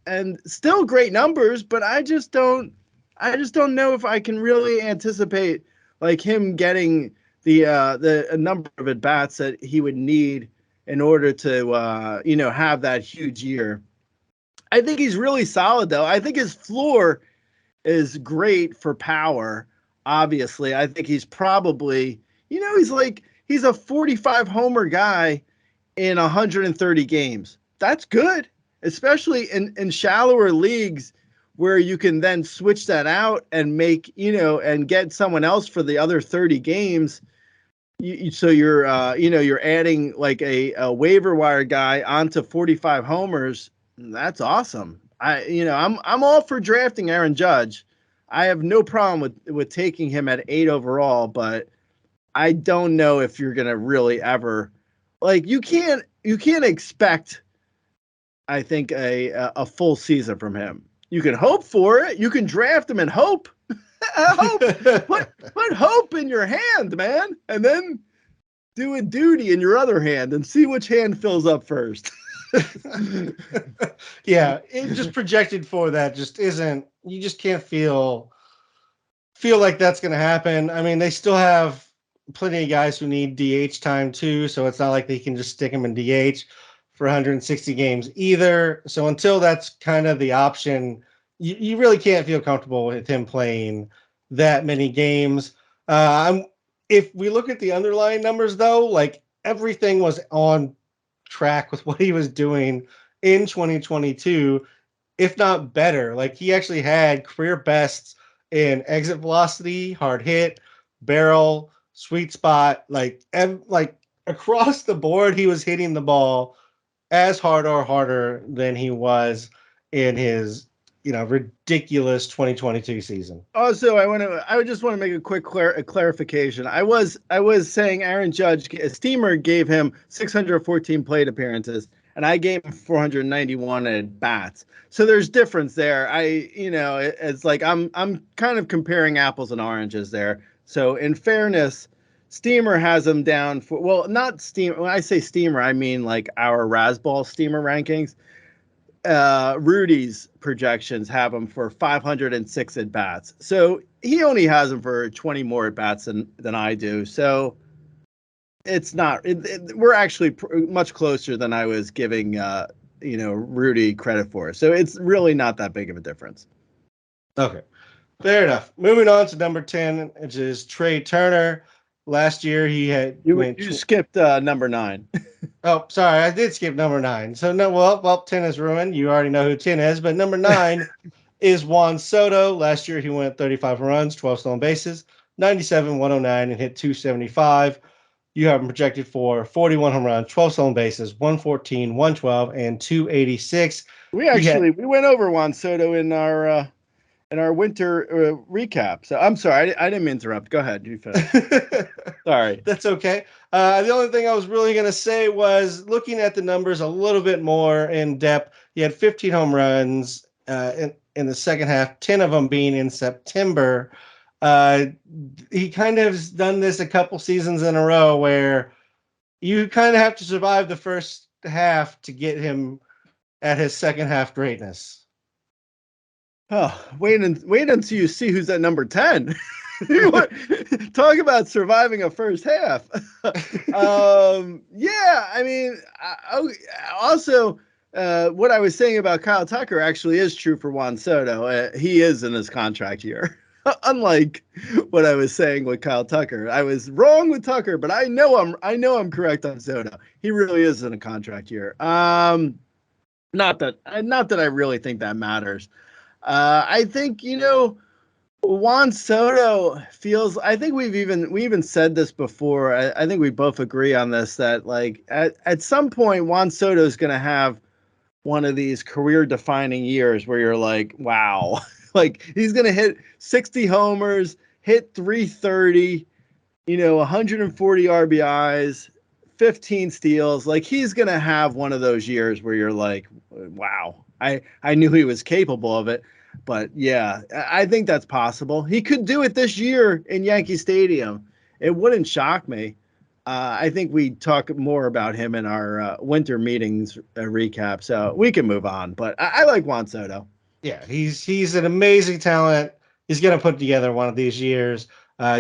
and still great numbers, but I just don't know if I can really anticipate like him getting the number of at bats that he would need in order to have that huge year. I think he's really solid though. I think his floor is great for power. Obviously, I think he's probably, he's a 45 homer guy in 130 games. That's good, especially in shallower leagues where you can then switch that out and make, and get someone else for the other 30 games. So you're adding like a waiver wire guy onto 45 homers. That's awesome. I'm all for drafting Aaron Judge. I have no problem with taking him at 8 overall, but I don't know if you're gonna really ever, like, you can't expect, I think, a full season from him. You can hope for it. You can draft him and hope. Put hope in your hand, man, and then do a duty in your other hand and see which hand fills up first. Yeah, it just projected for that just isn't. You just can't feel like that's going to happen. I mean, they still have plenty of guys who need DH time too, so it's not like they can just stick him in DH for 160 games either. So until that's kind of the option, you really can't feel comfortable with him playing that many games. If we look at the underlying numbers, though, like everything was on track with what he was doing in 2022, if not better. Like he actually had career bests in exit velocity, hard hit, barrel, sweet spot, like across the board, he was hitting the ball as hard or harder than he was in his ridiculous 2022 season. Also, I would just want to make a quick clarification. I was saying Aaron Judge, Steamer gave him 614 plate appearances, and I gave him 491 at bats. So there's difference there. It's like I'm kind of comparing apples and oranges there. So in fairness, Steamer has him down for, well, not Steamer. When I say Steamer, I mean like our Razzball Steamer rankings. Rudy's projections have him for 506 at bats. So he only has him for 20 more at bats than I do. So it's not, we're actually much closer than I was giving, Rudy credit for. So it's really not that big of a difference. Okay. Fair enough. Moving on to number 10, which is Trey Turner. Last year he had you skipped number 9. Oh, sorry, I did skip number 9. So no, well, 10 is ruined. You already know who 10 is, but number 9 is Juan Soto. Last year he went 35 runs, 12 stolen bases, 97, 109, and hit 275. You have him projected for 41 home runs, 12 stolen bases, 114, 112, and 286. We went over Juan Soto in our winter recap. So I'm sorry, I didn't mean to interrupt. Go ahead. You finish. Sorry. That's okay. The only thing I was really going to say was looking at the numbers a little bit more in depth. He had 15 home runs in the second half, 10 of them being in September. He kind of has done this a couple seasons in a row where you kind of have to survive the first half to get him at his second half greatness. Oh, wait until you see who's at number 10. Talk about surviving a first half. Yeah, I mean, also what I was saying about Kyle Tucker actually is true for Juan Soto. He is in his contract year. Unlike what I was saying with Kyle Tucker, I was wrong with Tucker, but I know I'm correct on Soto. He really is in a contract year. Not that I really think that matters. I think Juan Soto feels. I think we even said this before. I think we both agree on this that like at some point Juan Soto is going to have one of these career defining years where you're like, wow, like he's going to hit 60 homers, hit 330, 140 RBIs, 15 steals. Like he's going to have one of those years where you're like, wow, I knew he was capable of it. But yeah, I think that's possible. He could do it this year in Yankee Stadium. It wouldn't shock me. I think we talk more about him in our winter meetings recap, so we can move on. But I like Juan Soto. Yeah, he's an amazing talent. He's going to put together one of these years.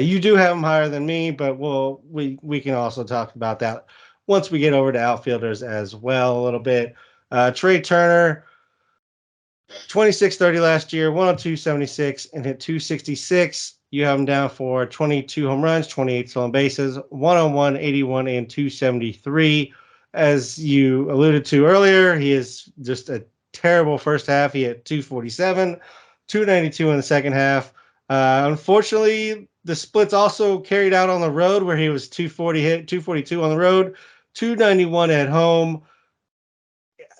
You do have him higher than me, but we can also talk about that once we get over to outfielders as well a little bit. Trey Turner, 26-30 last year, 102.76, and hit 266. You have him down for 22 home runs, 28 stolen bases, 101, 81, and 273. As you alluded to earlier, he is just a terrible first half. He had 247, 292 in the second half. Unfortunately, the splits also carried out on the road where he was 240 hit, 242 on the road, 291 at home.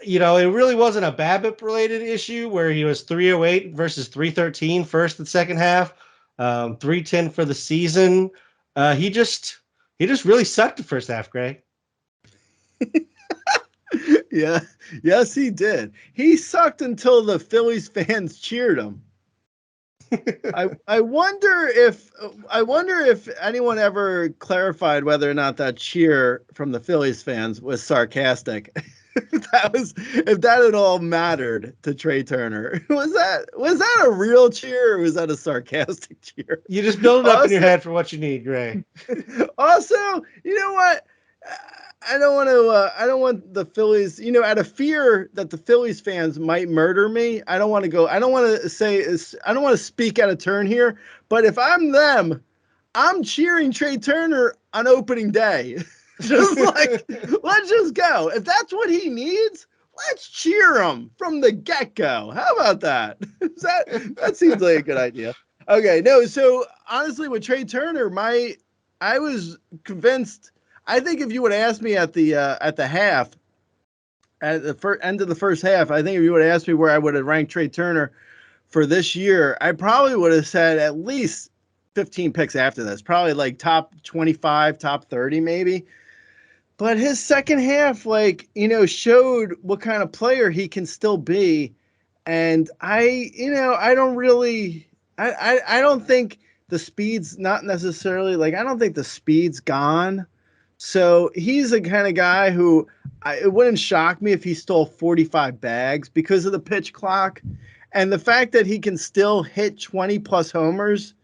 It really wasn't a BABIP related issue where he was 308 versus 313 first and second half, 310 for the season. He just really sucked the first half, Gray. Yeah, yes, he did. He sucked until the Phillies fans cheered him. I wonder if anyone ever clarified whether or not that cheer from the Phillies fans was sarcastic. If that at all mattered to Trey Turner. Was that a real cheer or was that a sarcastic cheer? You just build it up in your head for what you need, Gray. Also, you know what? I don't want the Phillies, out of fear that the Phillies fans might murder me. I don't want to speak out of turn here, but if I'm them, I'm cheering Trey Turner on opening day. Just like, let's just go. If that's what he needs, let's cheer him from the get-go. How about that? That seems like a good idea. Okay, no, so honestly with Trey Turner, I was convinced. I think if you would ask me at the half, at the end of the first half, I think if you would have asked me where I would have ranked Trey Turner for this year, I probably would have said at least 15 picks after this, probably like top 25, top 30 maybe. But his second half, showed what kind of player he can still be. And I don't think the speed's not necessarily I don't think the speed's gone. So he's the kind of guy who it wouldn't shock me if he stole 45 bags because of the pitch clock. And the fact that he can still hit 20 plus homers.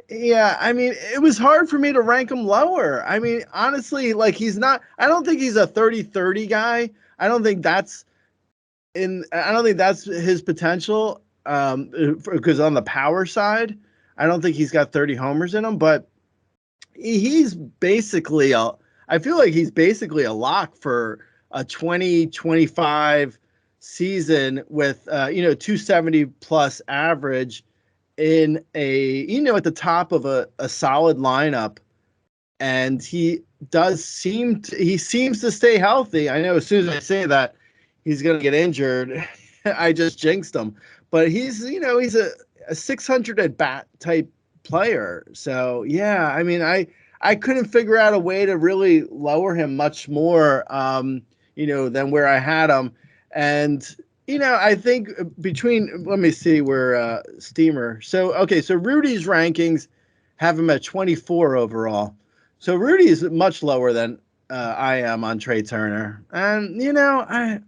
Yeah, I mean, it was hard for me to rank him lower. I mean, honestly, I don't think he's a 30-30 guy. I don't think that's his potential. Because on the power side, I don't think he's got 30 homers in him, but he's basically I feel like he's basically a lock for a 2025 season with 270 plus average in at the top of a solid lineup. And he seems to stay healthy. I know as soon as I say that he's going to get injured, I just jinxed him, but he's a 600 at bat type player. So yeah, I mean, I couldn't figure out a way to really lower him much more, than where I had him. And, I think let me see where Steamer. So Rudy's rankings have him at 24 overall. So Rudy is much lower than I am on Trey Turner. And,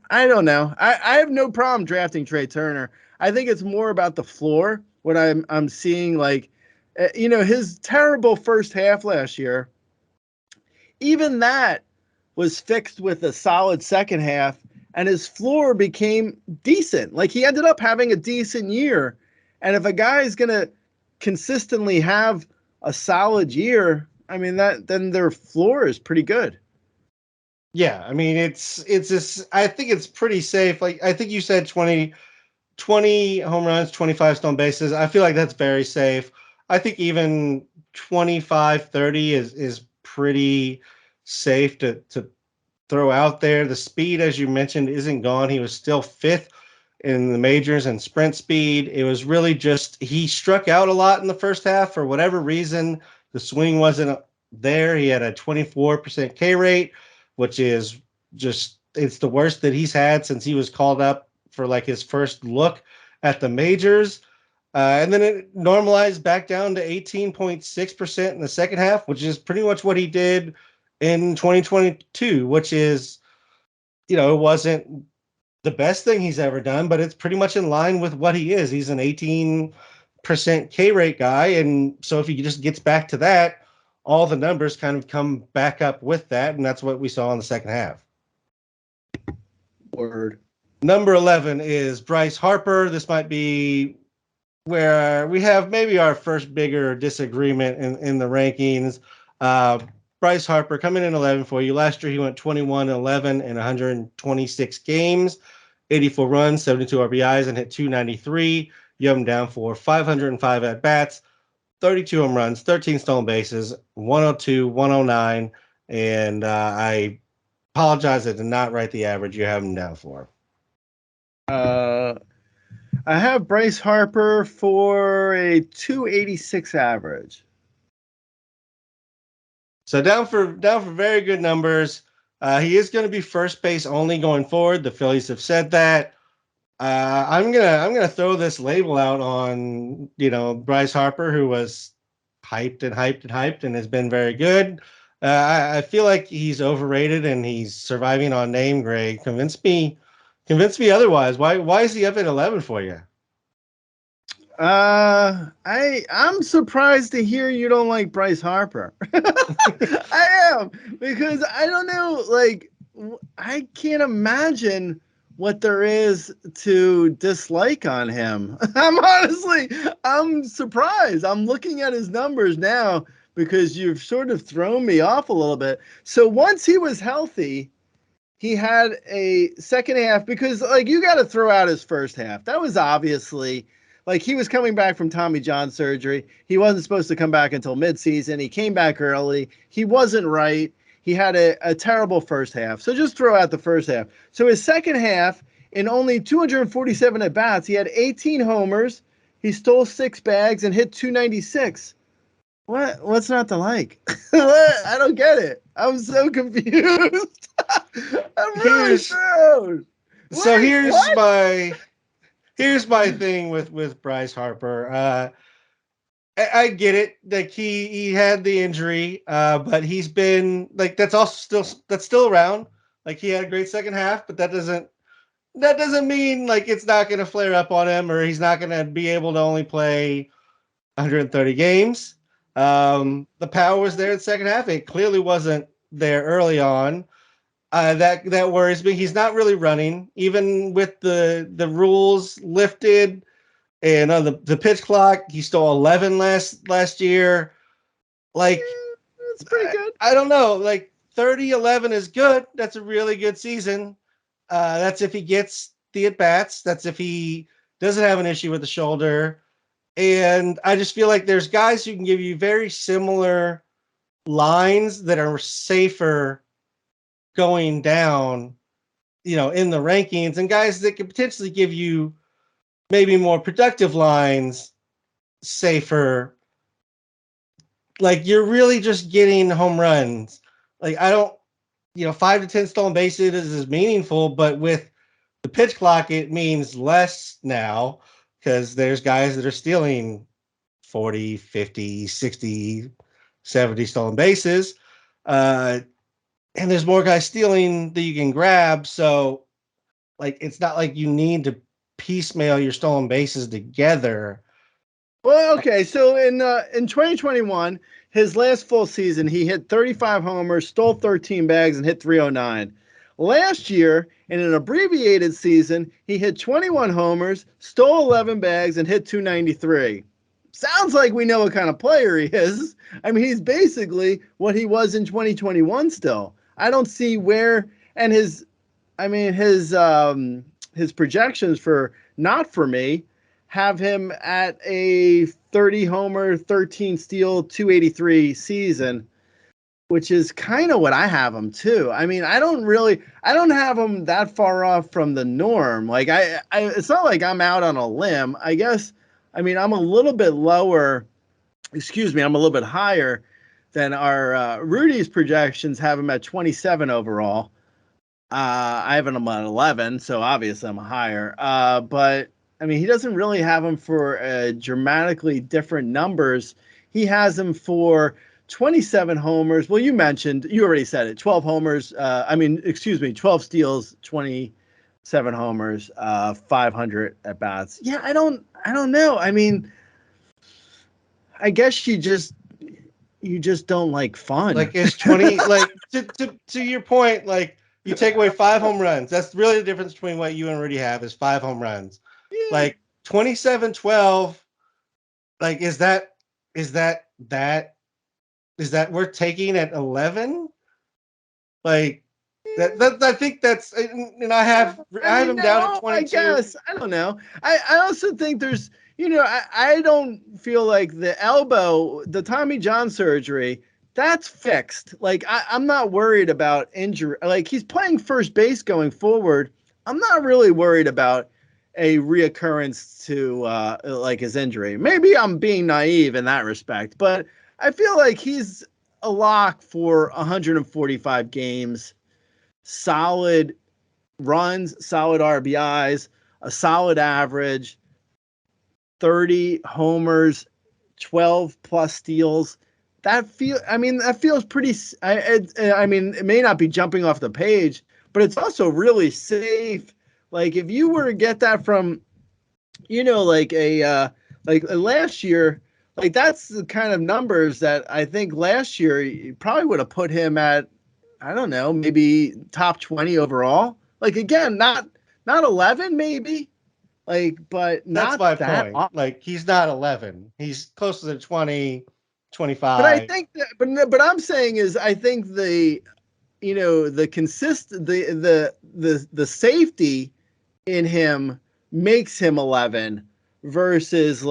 I don't know. I have no problem drafting Trey Turner. I think it's more about the floor. What I'm seeing, his terrible first half last year, even that was fixed with a solid second half. and his floor became decent. Like he ended up having a decent year. And if a guy is going to consistently have a solid year, I mean then their floor is pretty good. Yeah, I mean it's just I think it's pretty safe. Like I think you said 20 home runs, 25 stolen bases. I feel like that's very safe. I think even 25, 30 is pretty safe to throw out there. The speed, as you mentioned, isn't gone. He was still fifth in the majors and sprint speed. It was really just he struck out a lot in the first half for whatever reason. The swing wasn't there. He had a 24% K rate, which is just it's the worst that he's had since he was called up for like his first look at the majors. And then it normalized back down to 18.6% in the second half, which is pretty much what he did in 2022, which is, it wasn't the best thing he's ever done, but it's pretty much in line with what he is. He's an 18% K rate guy. And so if he just gets back to that, all the numbers kind of come back up with that. And that's what we saw in the second half. Word. Number 11 is Bryce Harper. This might be where we have maybe our first bigger disagreement in the rankings. Bryce Harper coming in 11 for you. Last year, he went 21-11 in 126 games, 84 runs, 72 RBIs, and hit 293. You have him down for 505 at-bats, 32 home runs, 13 stolen bases, 102, 109, and I apologize, I did not write the average you have him down for. I have Bryce Harper for a 286 average. So down for very good numbers. He is going to be first base only going forward. The Phillies have said that. I'm gonna throw this label out on Bryce Harper, who was hyped and has been very good. I feel like he's overrated and he's surviving on name. Gray, convince me otherwise. Why is he up at 11 for you? I'm surprised to hear you don't like Bryce Harper. I am, because I don't know, like I can't imagine what there is to dislike on him. I'm surprised. I'm looking at his numbers now because you've sort of thrown me off a little bit. So once he was healthy, he had a second half, because like you got to throw out his first half. That was obviously like he was coming back from Tommy John surgery. He wasn't supposed to come back until midseason. He came back early. He wasn't right. He had a terrible first half. So just throw out the first half. So his second half, in only 247 at bats, he had 18 homers. He stole 6 bags and hit 296. What's not to like? I don't get it. I'm so confused. I'm really thrown. So here's my thing with Bryce Harper. I get it. Like he had the injury, but he's been like that's still around. Like he had a great second half, but that doesn't mean like it's not going to flare up on him or he's not going to be able to only play 130 games. The power was there in the second half. It clearly wasn't there early on. That worries me. He's not really running, even with the rules lifted. And on the pitch clock, he stole 11 last year. Like, it's pretty good. I don't know. Like 30-11 is good. That's a really good season. That's if he gets the at bats. That's if he doesn't have an issue with the shoulder. And I just feel like there's guys who can give you very similar lines that are safer going down, in the rankings, and guys that could potentially give you maybe more productive lines, safer. Like you're really just getting home runs. Like I don't, 5 to 10 stolen bases is meaningful, but with the pitch clock, it means less now because there's guys that are stealing 40, 50, 60, 70 stolen bases. And there's more guys stealing that you can grab. So like, it's not like you need to piecemeal your stolen bases together. Well, okay. So in 2021, his last full season, he hit 35 homers, stole 13 bags, and hit 309. Last year, in an abbreviated season, he hit 21 homers, stole 11 bags, and hit 293. Sounds like we know what kind of player he is. I mean, he's basically what he was in 2021 still. I don't see where, and his projections for not for me have him at a 30 homer, 13 steal, 283 season, which is kind of what I have him too. I mean, I don't have him that far off from the norm. Like it's not like I'm out on a limb. I guess, I mean, I'm a little bit lower, I'm a little bit higher than our Rudy's projections have him at 27 overall. I have him at 11, so obviously I'm higher. But I mean, he doesn't really have him for dramatically different numbers. He has him for 27 homers. Well, you already said it. 12 homers. 12 steals, 27 homers, 500 at bats. Yeah, I don't know. I mean, I guess you just don't like fun. Like it's 20. Like to your point, like you take away 5 home runs. That's really the difference between what you and Rudy have is 5 home runs. Yeah. Like 27-12. Like is that we're taking at 11? Like that I think that's, and I have him down at 22. I guess I don't know. I also think there's, I don't feel like the Tommy John surgery, that's fixed. Like I'm not worried about injury. Like he's playing first base going forward. I'm not really worried about a reoccurrence to like his injury. Maybe I'm being naive in that respect, but I feel like he's a lock for 145 games, solid runs, solid RBIs, a solid average, 30 homers, 12 plus steals. That feels pretty. It may not be jumping off the page, but it's also really safe. Like if you were to get that from, like last year, like that's the kind of numbers that I think last year you probably would have put him at, I don't know, maybe top 20 overall. Like again, not 11 maybe. Like, but not that's my that point. Like he's not 11. He's closer to 20, 25. But I think that, but I'm saying is I think the the safety in him makes him 11 versus who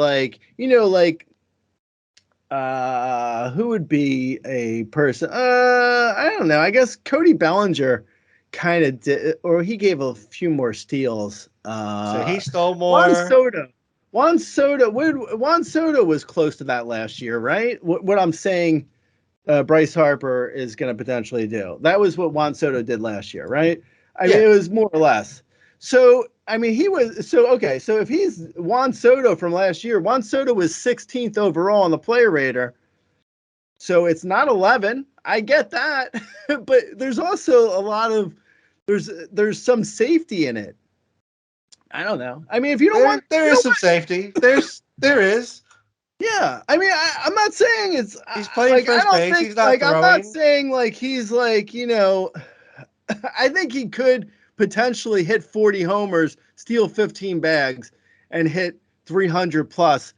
would be a person? I don't know. I guess Cody Bellinger kind of did, or he gave a few more steals. So he stole more. Juan Soto was close to that last year, right? What I'm saying, Bryce Harper is going to potentially do. That was what Juan Soto did last year, right? I mean, it was more or less. So, I mean, okay. So if he's Juan Soto from last year, Juan Soto was 16th overall on the player rater. So it's not 11. I get that, but there's also a lot of there's some safety in it. I don't know. I mean, if you don't there is some safety. There is. Yeah, I mean, I'm not saying it's. He's playing first base. He's not throwing. I'm not saying like he's like I think he could potentially hit 40 homers, steal 15 bags, and hit 300 plus,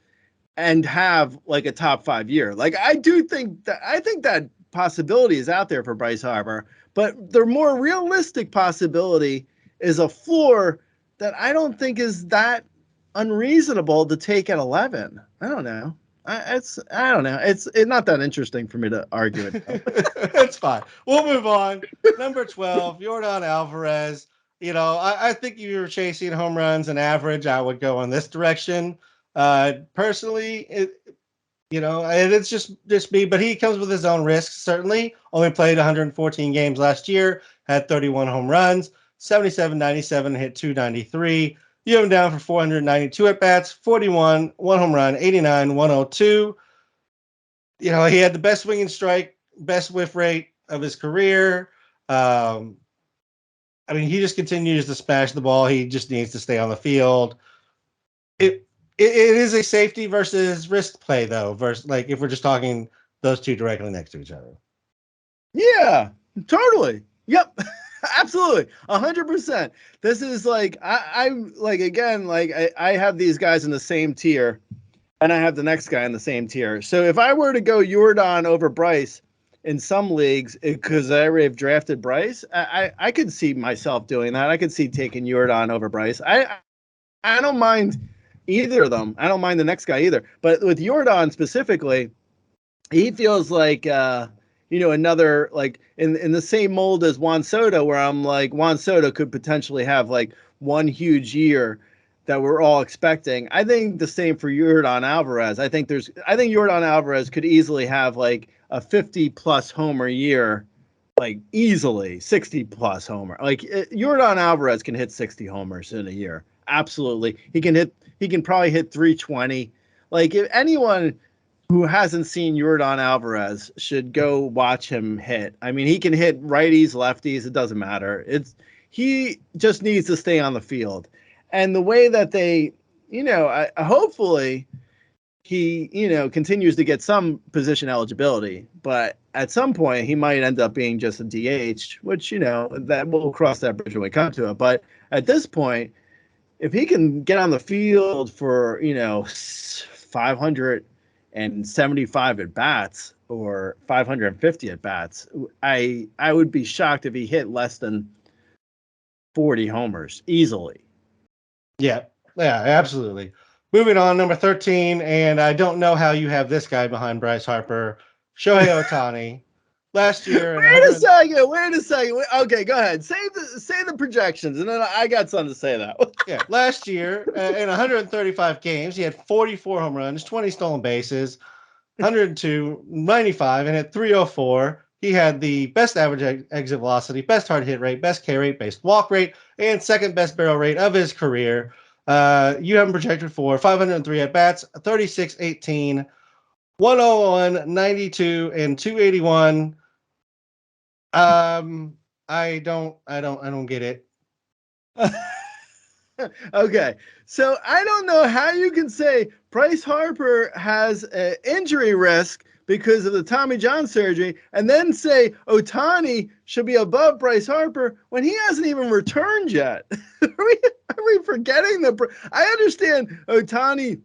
and have like a top 5 year. Like I think that possibility is out there for Bryce Harper, but the more realistic possibility is a floor that I don't think is that unreasonable to take at 11. I don't know. I don't know. It's not that interesting for me to argue it. It's fine. We'll move on. Number 12, Yordan Alvarez. I think you were chasing home runs and average. I would go in this direction. Personally, it's just me, but he comes with his own risks, certainly. Only played 114 games last year, had 31 home runs, 77-97, hit 293. You have him down for 492 at-bats, 41, 1 home run, 89, 102. He had the best swing and strike, best whiff rate of his career. He just continues to smash the ball. He just needs to stay on the field. It is a safety versus risk play, though, versus like if we're just talking those two directly next to each other. Yeah, totally. Yep. Absolutely, 100%. This is like I'm like again, like I have these guys in the same tier, and I have the next guy in the same tier. So if I were to go Jordan over Bryce in some leagues, because I already have drafted Bryce, I could see myself doing that. I could see taking Jordan over Bryce. I don't mind either of them. I don't mind the next guy either. But with Jordan specifically, he feels like another like in the same mold as Juan Soto, where I'm like Juan Soto could potentially have like one huge year that we're all expecting. I think the same for Yordan Alvarez. I think Yordan Alvarez could easily have like a 50 plus homer year, like easily 60 plus homer. Like Yordan Alvarez can hit 60 homers in a year. Absolutely. He can probably hit 320. Like if anyone who hasn't seen Yordan Alvarez should go watch him hit. I mean, he can hit righties, lefties, it doesn't matter. He just needs to stay on the field. And the way that they, hopefully he, continues to get some position eligibility, but at some point he might end up being just a DH, which, that we'll cross that bridge when we come to it. But at this point, if he can get on the field for, 575 at bats or 550 at bats, I would be shocked if he hit less than 40 homers easily. Yeah, absolutely. Moving on, number 13, and I don't know how you have this guy behind Bryce Harper, Shohei Ohtani. Last year, Wait a second. Okay, go ahead. Say the projections, and then I got something to say that. Yeah, last year in 135 games, he had 44 home runs, 20 stolen bases, 102, 95, and at 304. He had the best average exit velocity, best hard hit rate, best K rate, best walk rate, and second best barrel rate of his career. You have him projected for 503 at bats, 36, 18, 101, 92, and 281. I don't get it. Okay, so I don't know how you can say Bryce Harper has an injury risk because of the Tommy John surgery, and then say Ohtani should be above Bryce Harper when he hasn't even returned yet. Are we forgetting that? I understand Ohtani.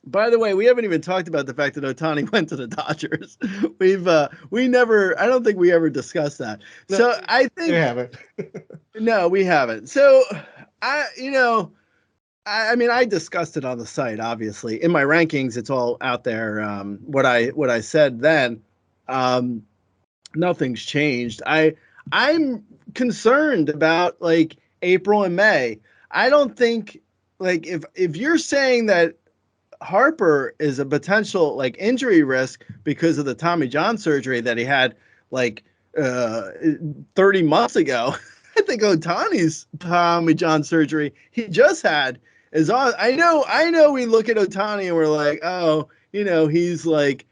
By the way, we haven't even talked about the fact that Ohtani went to the Dodgers. I don't think we ever discussed that. No, so I think we haven't. No, we haven't. So I mean, I discussed it on the site. Obviously, in my rankings, it's all out there. What I said then, nothing's changed. I'm concerned about like April and May. I don't think like if you're saying that Harper is a potential like injury risk because of the Tommy John surgery that he had like 30 months ago. I think Ohtani's Tommy John surgery he just had is on. I know we look at Ohtani and we're like, oh, he's like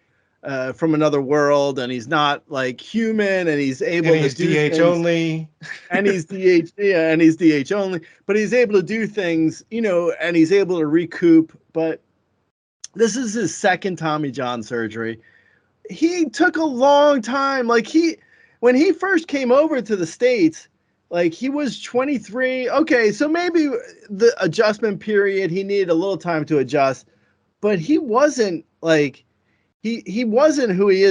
from another world and he's not like human and he's able to do DH things, only. and he's DH, yeah, and he's DH only, but he's able to do things, and he's able to recoup. But this is his second Tommy John surgery. He took a long time. Like when he first came over to the States, like he was 23. Okay, so maybe the adjustment period, he needed a little time to adjust, but he wasn't like he wasn't who he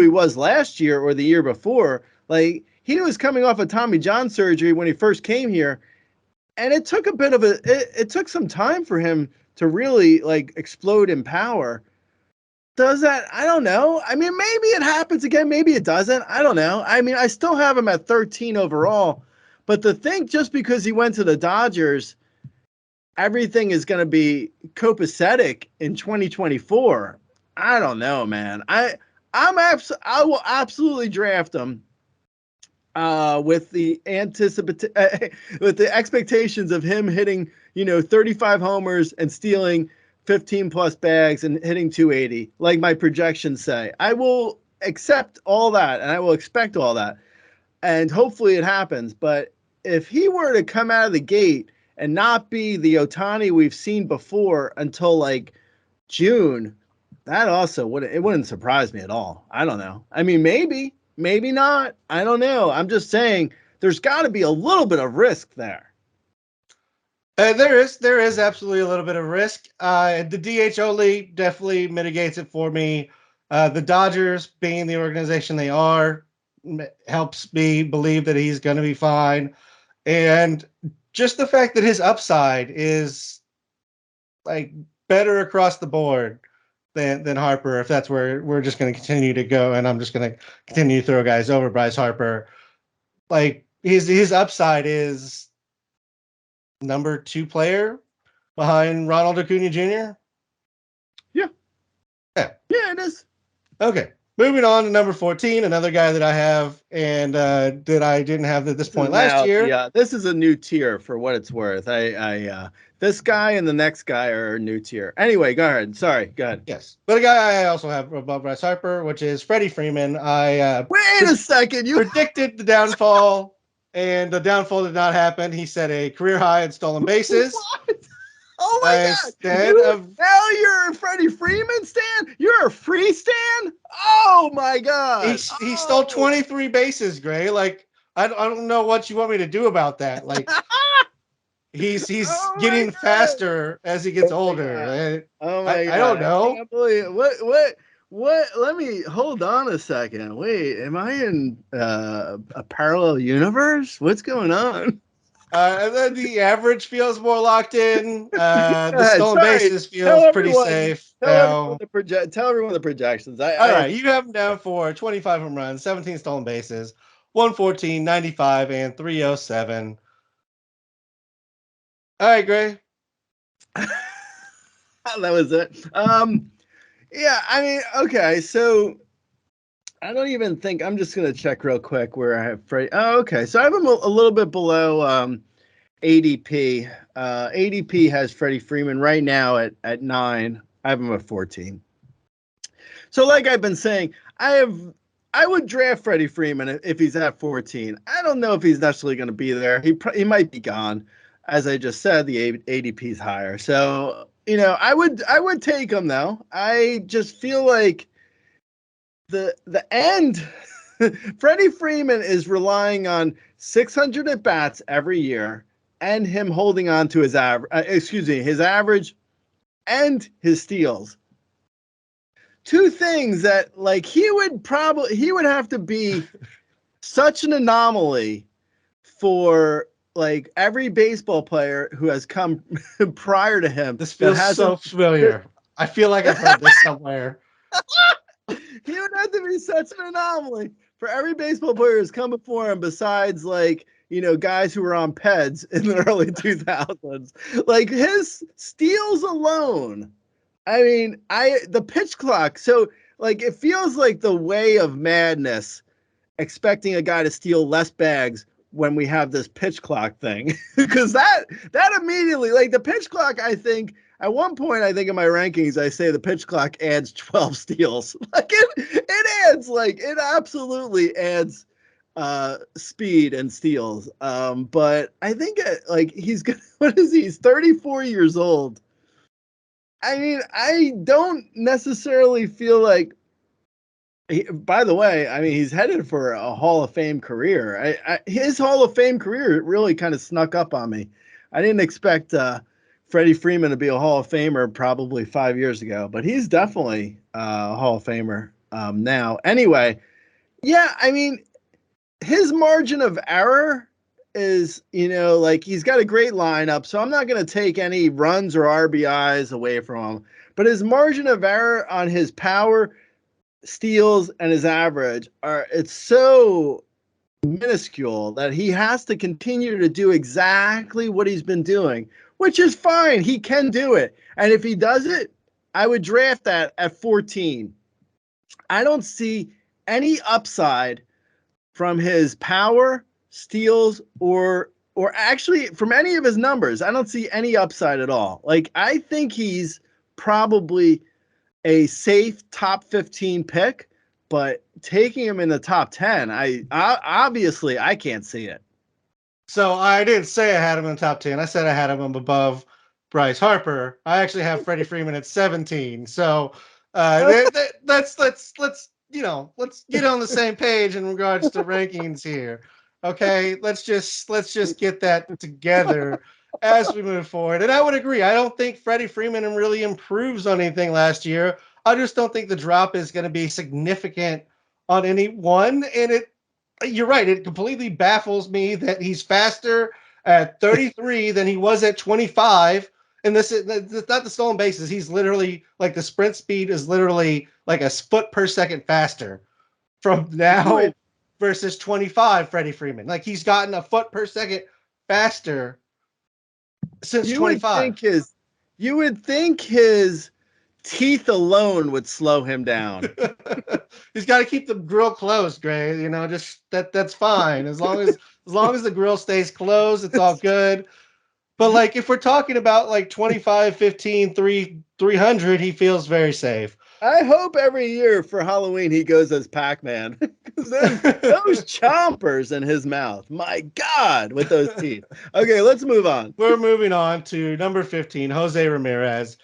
was last year or the year before. Like he was coming off of Tommy John surgery when he first came here, and it took it took some time for him to really like explode in power. Does that? I don't know. I mean, maybe it happens again. Maybe it doesn't. I don't know. I mean, I still have him at 13 overall. But to think just because he went to the Dodgers, everything is going to be copacetic in 2024. I don't know, man. I will absolutely draft him with the with the expectations of him hitting, 35 homers and stealing 15 plus bags and hitting 280, like my projections say. I will accept all that and I will expect all that. And hopefully it happens. But if he were to come out of the gate and not be the Ohtani we've seen before until like June, that also wouldn't surprise me at all. I don't know. I mean, maybe not. I don't know. I'm just saying there's got to be a little bit of risk there. There is absolutely a little bit of risk. The DH only definitely mitigates it for me. The Dodgers, being the organization they are, helps me believe that he's going to be fine. And just the fact that his upside is like better across the board than Harper, if that's where we're just going to continue to go, and I'm just going to continue to throw guys over Bryce Harper. Like his upside is number 2 player behind Ronald Acuna Jr. Yeah, it is. Okay, moving on to number 14, another guy that I have and that I didn't have at this point last year. Yeah, this is a new tier for what it's worth. This guy and the next guy are a new tier. Anyway, go ahead. Sorry, go ahead. Yes, but a guy I also have above Bryce Harper, which is Freddie Freeman. Wait a second, you predicted the downfall, and the downfall did not happen. He set a career high in stolen bases. What? Oh my God! Now you're a Freddie Freeman stan? You're a free stan? Oh my God! He stole 23 bases, Gray. Like I don't know what you want me to do about that. Like he's getting faster as he gets older. Oh my God! I don't know. I can't believe it. What? Let me hold on a second. Wait, am I in a parallel universe? What's going on? And then the average feels more locked in. The stolen bases feels pretty safe. Tell everyone the projections. All right, you have them down for 25 home runs, 17 stolen bases, 114, 95, and 307. All right, Gray. That was it. Yeah, I mean, okay, so I don't even think I'm just gonna check real quick where I have Freddie. Oh, okay, so I have him a little bit below ADP. ADP has Freddie Freeman right now at 9. I have him at 14. So, like I've been saying, I would draft Freddie Freeman if he's at 14. I don't know if he's necessarily going to be there. He might be gone. As I just said, the ADP is higher. So, I would take him though. I just feel like the end. Freddie Freeman is relying on 600 at bats every year, and him holding on to his average and his steals. Two things that like he would have to be such an anomaly for like every baseball player who has come prior to him. This feels so familiar. I feel like I've heard this somewhere. He would have to be such an anomaly for every baseball player who's come before him, besides like, guys who were on PEDs in the early 2000s. Like his steals alone. I mean, the pitch clock. So like, it feels like the way of madness, expecting a guy to steal less bags when we have this pitch clock thing, because that immediately, like the pitch clock, I think at one point, I think in my rankings, I say the pitch clock adds 12 steals. Like it absolutely adds speed and steals. But I think like he's he's 34 years old. I mean, I don't necessarily feel like. By the way, I mean, he's headed for a Hall of Fame career. His Hall of Fame career really kind of snuck up on me. I didn't expect Freddie Freeman to be a Hall of Famer probably 5 years ago, but he's definitely a Hall of Famer now. Anyway, yeah, I mean, his margin of error is, like he's got a great lineup, so I'm not going to take any runs or RBIs away from him. But his margin of error on his power, steals, and his average it's so minuscule that he has to continue to do exactly what he's been doing, which is fine. He can do it. And if he does it, I would draft that at 14. I don't see any upside from his power, steals, or actually from any of his numbers. I don't see any upside at all. Like, I think he's probably a safe top 15 pick, but taking him in the top 10, I obviously can't see it. So I didn't say I had him in the top 10. I said I had him above Bryce Harper. I actually have Freddie Freeman at 17. So let's get on the same page in regards to rankings here. Okay, let's just get that together as we move forward. And I would agree. I don't think Freddie Freeman really improves on anything last year. I just don't think the drop is going to be significant on any one. And you're right. It completely baffles me that he's faster at 33 than he was at 25. And this is not the stolen bases. He's literally like the sprint speed is literally like a foot per second faster from now versus 25 Freddie Freeman. Like he's gotten a foot per second faster since 25. You would think his teeth alone would slow him down. He's got to keep the grill closed, Gray. You know, just that's fine. As long as the grill stays closed, it's all good. But like if we're talking about like 25, 15, 300, he feels very safe. I hope every year for Halloween he goes as Pac-Man. Those chompers in his mouth. My God, with those teeth. Okay, let's move on. We're moving on to number 15, Jose Ramirez.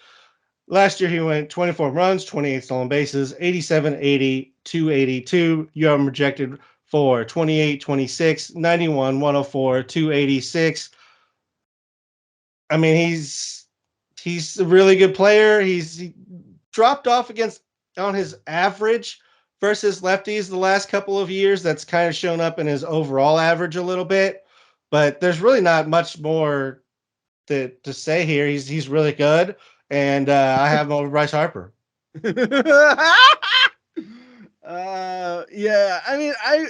Last year he went 24 runs, 28 stolen bases, 87, 80, 282. You have him projected for 28, 26, 91, 104, 286. I mean, he's a really good player. He dropped off on his average versus lefties the last couple of years. That's kind of shown up in his overall average a little bit, but there's really not much more to say here. He's really good, and I have him over Bryce Harper. Yeah, I mean, I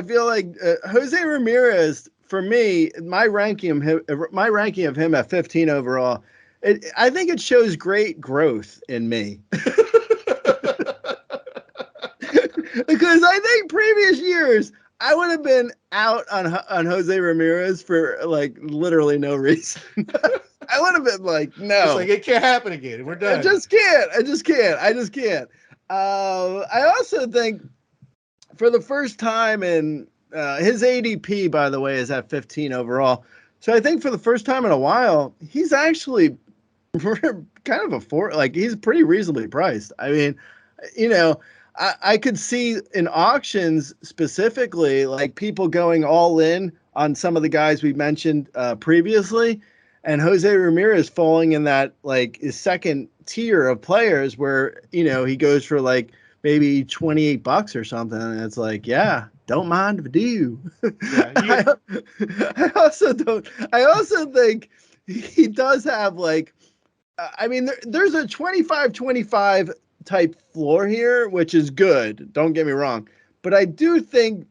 feel like Jose Ramirez, for me, my ranking of him at 15 overall, I think it shows great growth in me. Because I think previous years I would have been out on Jose Ramirez for like literally no reason. I would have been like, no. It's like it can't happen again. We're done. I just can't. I also think for the first time in his ADP, by the way, is at 15 overall. So I think for the first time in a while, he's actually kind of he's pretty reasonably priced. I mean, you know, I could see in auctions specifically, like people going all in on some of the guys we mentioned previously, and Jose Ramirez falling in that like his second tier of players where, you know, he goes for like maybe $28 or something. And it's like, yeah, don't mind if I do. Yeah, I also think he does have like, I mean, there's a 25-25 type floor here, which is good. Don't get me wrong. But I do think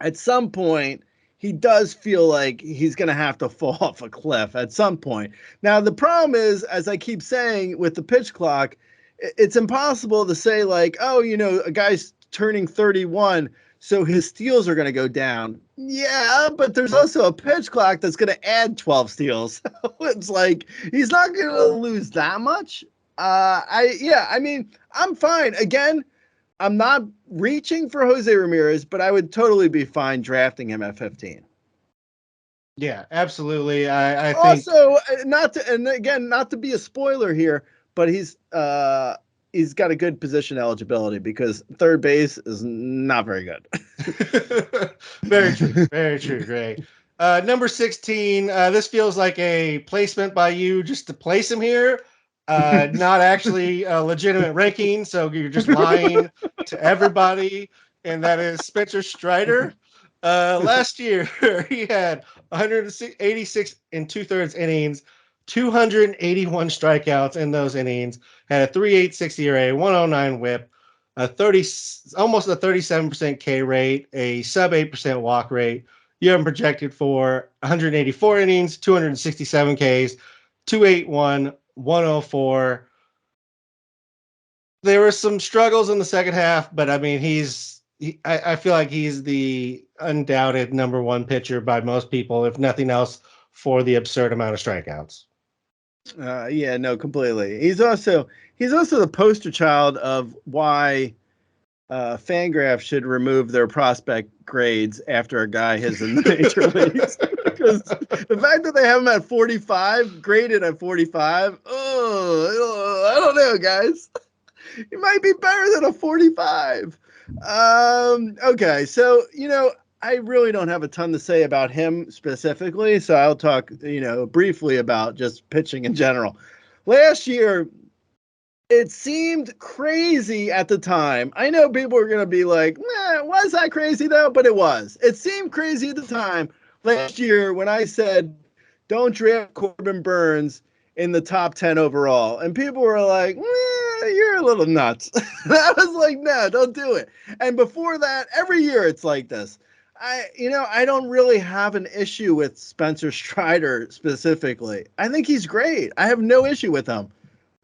at some point, he does feel like he's going to have to fall off a cliff at some point. Now, the problem is, as I keep saying with the pitch clock, it's impossible to say like, oh, you know, a guy's turning 31, so his steals are going to go down. Yeah, but there's also a pitch clock that's going to add 12 steals. It's like he's not going to lose that much. I mean, I'm fine. Again, I'm not reaching for Jose Ramirez, but I would totally be fine drafting him at 15. Yeah, absolutely. I think also not to be a spoiler here, but he's got a good position eligibility because third base is not very good. Very true. Very true. Great. Number 16. This feels like a placement by you just to place him here. Not actually a legitimate ranking, so you're just lying to everybody, and that is Spencer Strider. Last year, he had 186 and 2/3 innings, 281 strikeouts in those innings, had a 3.86 ERA, 109 WHIP, almost a 37% K rate, a sub 8% walk rate. You have him projected for 184 innings, 267 Ks, 281. 104. There were some struggles in the second half, but I mean, I feel like he's the undoubted number one pitcher by most people, if nothing else, for the absurd amount of strikeouts. Yeah, no, completely. He's also the poster child of why Fangraphs should remove their prospect grades after a guy hits in the major leagues. Because the fact that they have him at 45, graded at 45, I don't know, guys. He might be better than a 45. Okay, so, you know, I really don't have a ton to say about him specifically, so I'll talk, briefly about just pitching in general. Last year, it seemed crazy at the time. I know people are going to be like, was that crazy though? But it was. It seemed crazy at the time last year when I said, don't draft Corbin Burns in the top 10 overall. And people were like, you're a little nuts. I was like, no, don't do it. And before that, every year it's like this. I don't really have an issue with Spencer Strider specifically. I think he's great. I have no issue with him.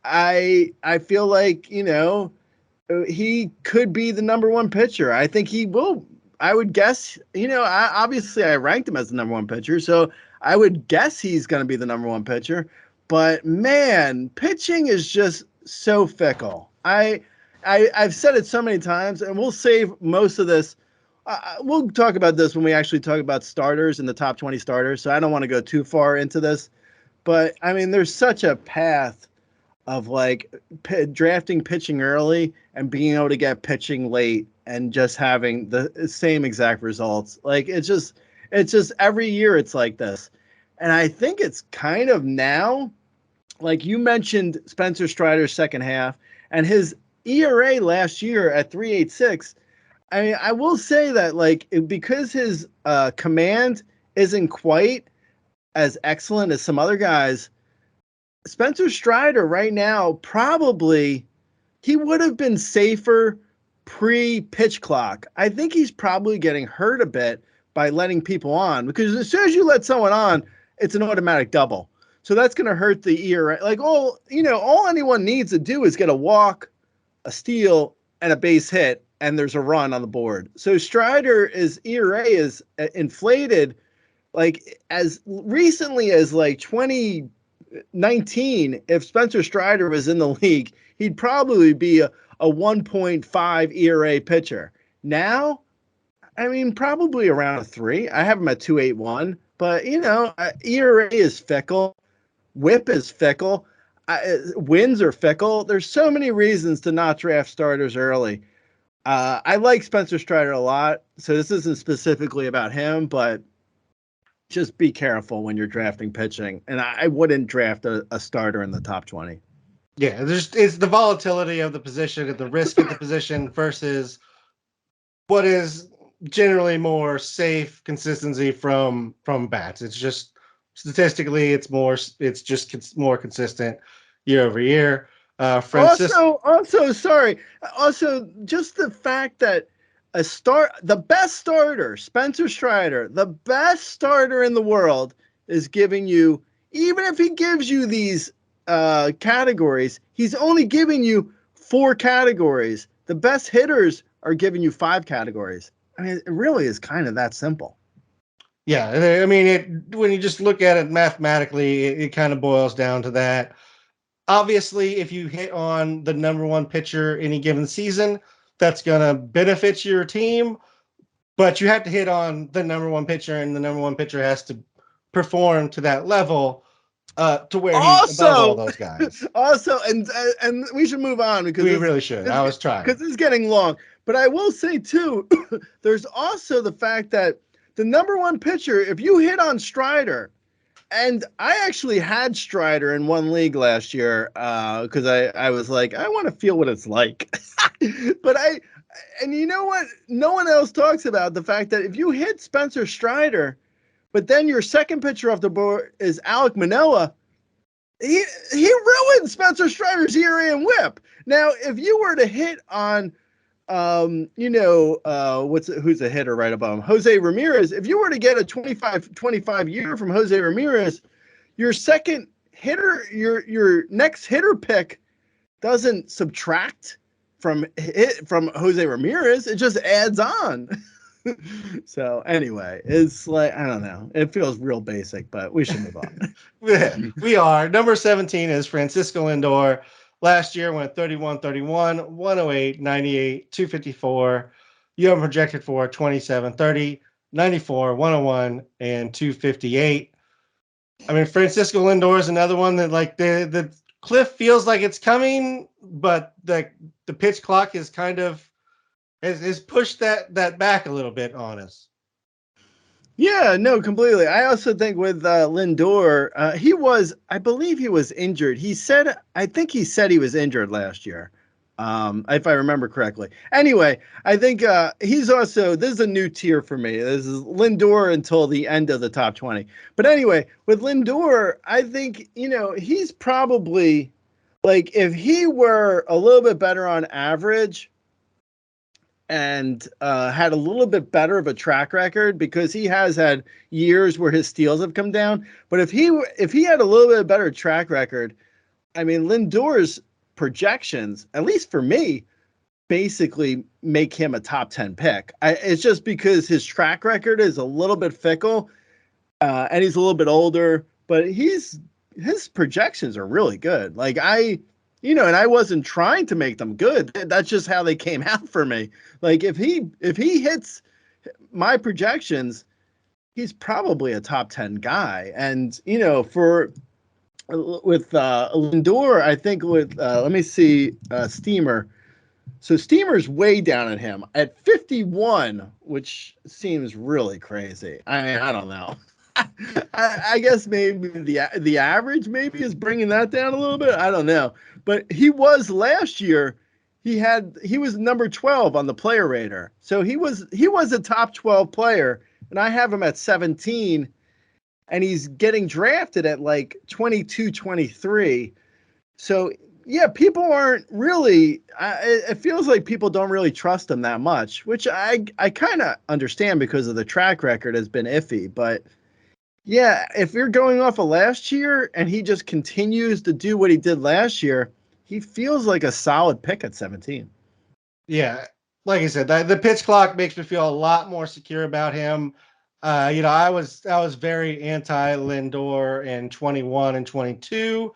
I feel like, he could be the number one pitcher. I think he will. I would guess, obviously I ranked him as the number one pitcher, so I would guess he's going to be the number one pitcher. But man, pitching is just so fickle. I've said it so many times, and we'll save most of this. We'll talk about this when we actually talk about starters and the top 20 starters. So I don't want to go too far into this, but I mean, there's such a path of like drafting pitching early and being able to get pitching late and just having the same exact results. Like it's just every year it's like this. And I think it's kind of now, like you mentioned Spencer Strider's second half and his ERA last year at 3.86. I mean, I will say that like because his command isn't quite as excellent as some other guys, Spencer Strider right now, probably he would have been safer pre-pitch clock. I think he's probably getting hurt a bit by letting people on because as soon as you let someone on, it's an automatic double. So that's going to hurt the ERA. Like all anyone needs to do is get a walk, a steal, and a base hit, and there's a run on the board. So Strider's ERA is inflated like as recently as like 2019, if Spencer Strider was in the league, he'd probably be a 1.5 ERA pitcher. Now, I mean, probably around a 3. I have him at 2.81, but ERA is fickle. WHIP is fickle. Wins are fickle. There's so many reasons to not draft starters early. I like Spencer Strider a lot, so this isn't specifically about him, but just be careful when you're drafting pitching. And I wouldn't draft a starter in the top 20. Yeah, it's the volatility of the position and the risk of the position versus what is generally more safe consistency from bats. It's just statistically, it's just more consistent year over year. Also, sorry. Also, just the fact that the best starter, Spencer Strider, the best starter in the world, is giving you, even if he gives you these categories, he's only giving you 4 categories. The best hitters are giving you 5 categories. I mean, it really is kind of that simple. Yeah, I mean, when you just look at it mathematically, it kind of boils down to that. Obviously, if you hit on the number one pitcher any given season, that's going to benefit your team, but you have to hit on the number one pitcher, and the number one pitcher has to perform to that level to where he's above all those guys. Also, and we should move on because we really should. I was trying because it's getting long. But I will say too, there's also the fact that the number one pitcher, if you hit on Strider, and I actually had Strider in one league last year because I was like, I want to feel what it's like. But and you know what? No one else talks about the fact that if you hit Spencer Strider, but then your second pitcher off the board is Alek Manoah, he ruined Spencer Strider's ERA and WHIP. Now, if you were to hit on who's a hitter right above him? Jose Ramirez. If you were to get a 25 year from Jose Ramirez, your second hitter, your next hitter pick doesn't subtract from Jose Ramirez. It just adds on. So anyway, it's like, I don't know. It feels real basic, but we should move on. We are. Number 17 is Francisco Lindor. Last year went 31-31, 108, 98, 254. You have projected for 27, 30, 94, 101, and 258. I mean, Francisco Lindor is another one that like the cliff feels like it's coming, but the pitch clock is kind of has pushed that back a little bit on us. Yeah, no, completely. I also think with Lindor, I believe he was injured. I think he said he was injured last year, if I remember correctly. Anyway, I think this is a new tier for me. This is Lindor until the end of the top 20. But anyway, with Lindor, I think, he's probably like if he were a little bit better on average and had a little bit better of a track record because he has had years where his steals have come down. But if he had a little bit better track record, I mean Lindor's projections, at least for me, basically make him a top 10 pick. It's just because his track record is a little bit fickle, and he's a little bit older, but his projections are really good. Like and I wasn't trying to make them good. That's just how they came out for me. Like if he hits my projections, he's probably a top 10 guy. And for with Lindor, I think with let me see Steamer. So Steamer's way down at him at 51, which seems really crazy. I mean, I don't know. I guess maybe the average maybe is bringing that down a little bit. I don't know, but he was last year. He was number 12 on the player radar, so he was a top 12 player, and I have him at 17, and he's getting drafted at like 22, 23. So yeah, people aren't really. It feels like people don't really trust him that much, which I kind of understand because of the track record has been iffy, but. Yeah, if you're going off of last year and he just continues to do what he did last year, he feels like a solid pick at 17. Yeah, like I said, the pitch clock makes me feel a lot more secure about him. I was very anti Lindor in 21 and 22,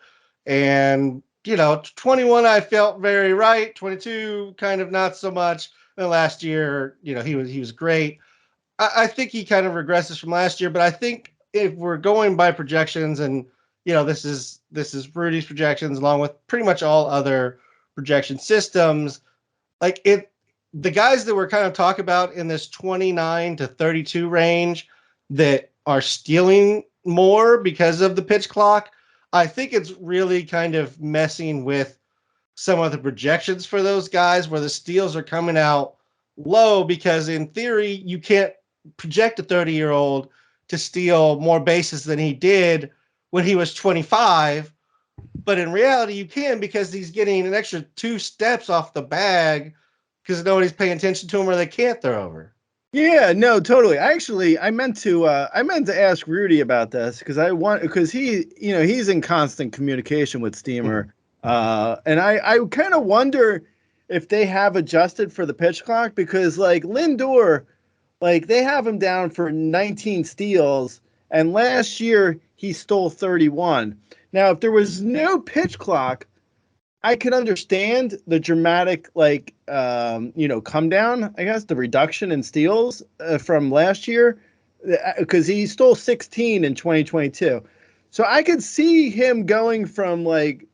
and 21 I felt very right. 22 kind of not so much. And last year, he was great. I think he kind of regresses from last year, but I think if we're going by projections, and this is Rudy's projections along with pretty much all other projection systems, like the guys that we're kind of talking about in this 29 to 32 range that are stealing more because of the pitch clock, I think it's really kind of messing with some of the projections for those guys where the steals are coming out low because in theory you can't project a 30-year-old to steal more bases than he did when he was 25, but in reality you can because he's getting an extra 2 steps off the bag because nobody's paying attention to him or they can't throw over. Yeah, no, totally. I meant to ask Rudy about this because he's in constant communication with Steamer. And I kind of wonder if they have adjusted for the pitch clock because like Lindor, like they have him down for 19 steals, and last year he stole 31. Now, if there was no pitch clock, I could understand the dramatic, like, come down, I guess, the reduction in steals from last year, because he stole 16 in 2022. So I could see him going from like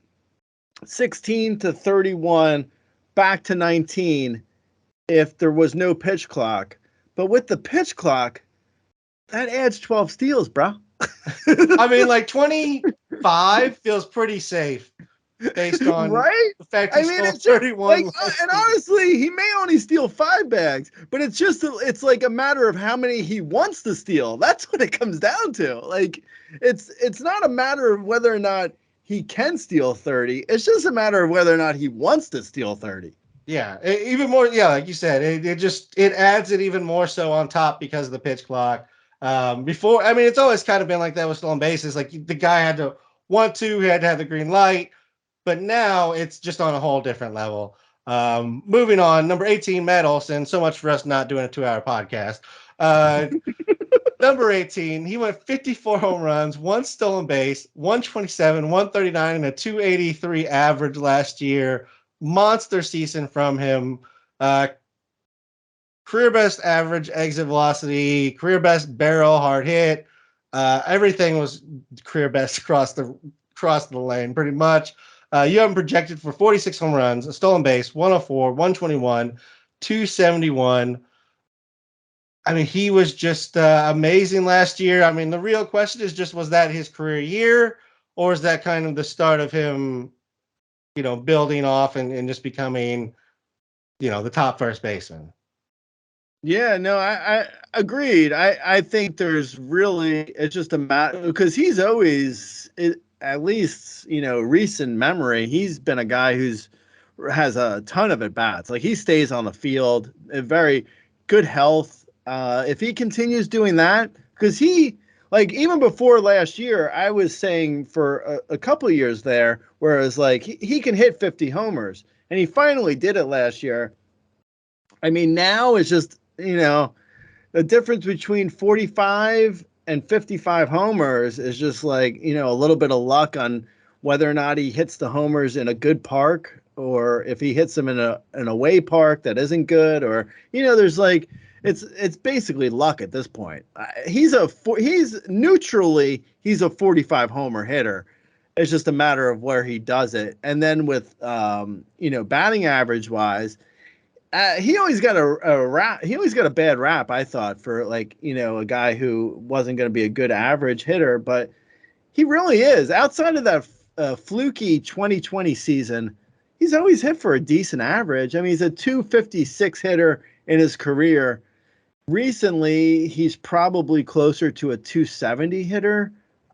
16 to 31 back to 19 if there was no pitch clock. But with the pitch clock, that adds 12 steals, bro. I mean, like 25 feels pretty safe based on right? the fact I he mean, stole it's just 31 like, last and season. honestly, he may only steal 5 bags, but it's like a matter of how many he wants to steal. That's what it comes down to. Like, it's not a matter of whether or not he can steal 30. It's just a matter of whether or not he wants to steal 30. Yeah, even more. Yeah, like you said, it adds it even more so on top because of the pitch clock. Before, I mean, it's always kind of been like that with stolen bases. Like the guy had to want to, he had to have the green light, but now it's just on a whole different level. Moving on, number 18, Matt Olson. So much for us not doing a 2-hour podcast. Uh, Number 18, he went 54 home runs, 1 stolen base, 127, 139, and a 283 average last year. Monster season from him. Uh, Career best average exit velocity, career best barrel hard hit. Everything was career best across the lane, pretty much. You have him projected for 46 home runs, a stolen base, 104, 121, 271. I mean, he was just amazing last year. I mean, the real question is just, was that his career year, or is that kind of the start of him, building off and just becoming, the top first baseman? Yeah, no, I agreed. I think there's really, it's just a matter because he's always, at least, recent memory, he's been a guy who's has a ton of at bats. Like he stays on the field, a very good health. If he continues doing that, because like even before last year, I was saying for a couple of years there, where it was like he can hit 50 homers, and he finally did it last year. I mean, now it's just, the difference between 45 and 55 homers is just like, a little bit of luck on whether or not he hits the homers in a good park or if he hits them in an away park that isn't good, or, there's like, it's basically luck at this point. He's neutrally, he's a 45 homer hitter. It's just a matter of where he does it. And then with, batting average wise, he always got a rap. He always got a bad rap, I thought, for like, a guy who wasn't going to be a good average hitter, but he really is. Outside of that fluky 2020 season, he's always hit for a decent average. I mean, he's a 256 hitter in his career. Recently, he's probably closer to a 270 hitter.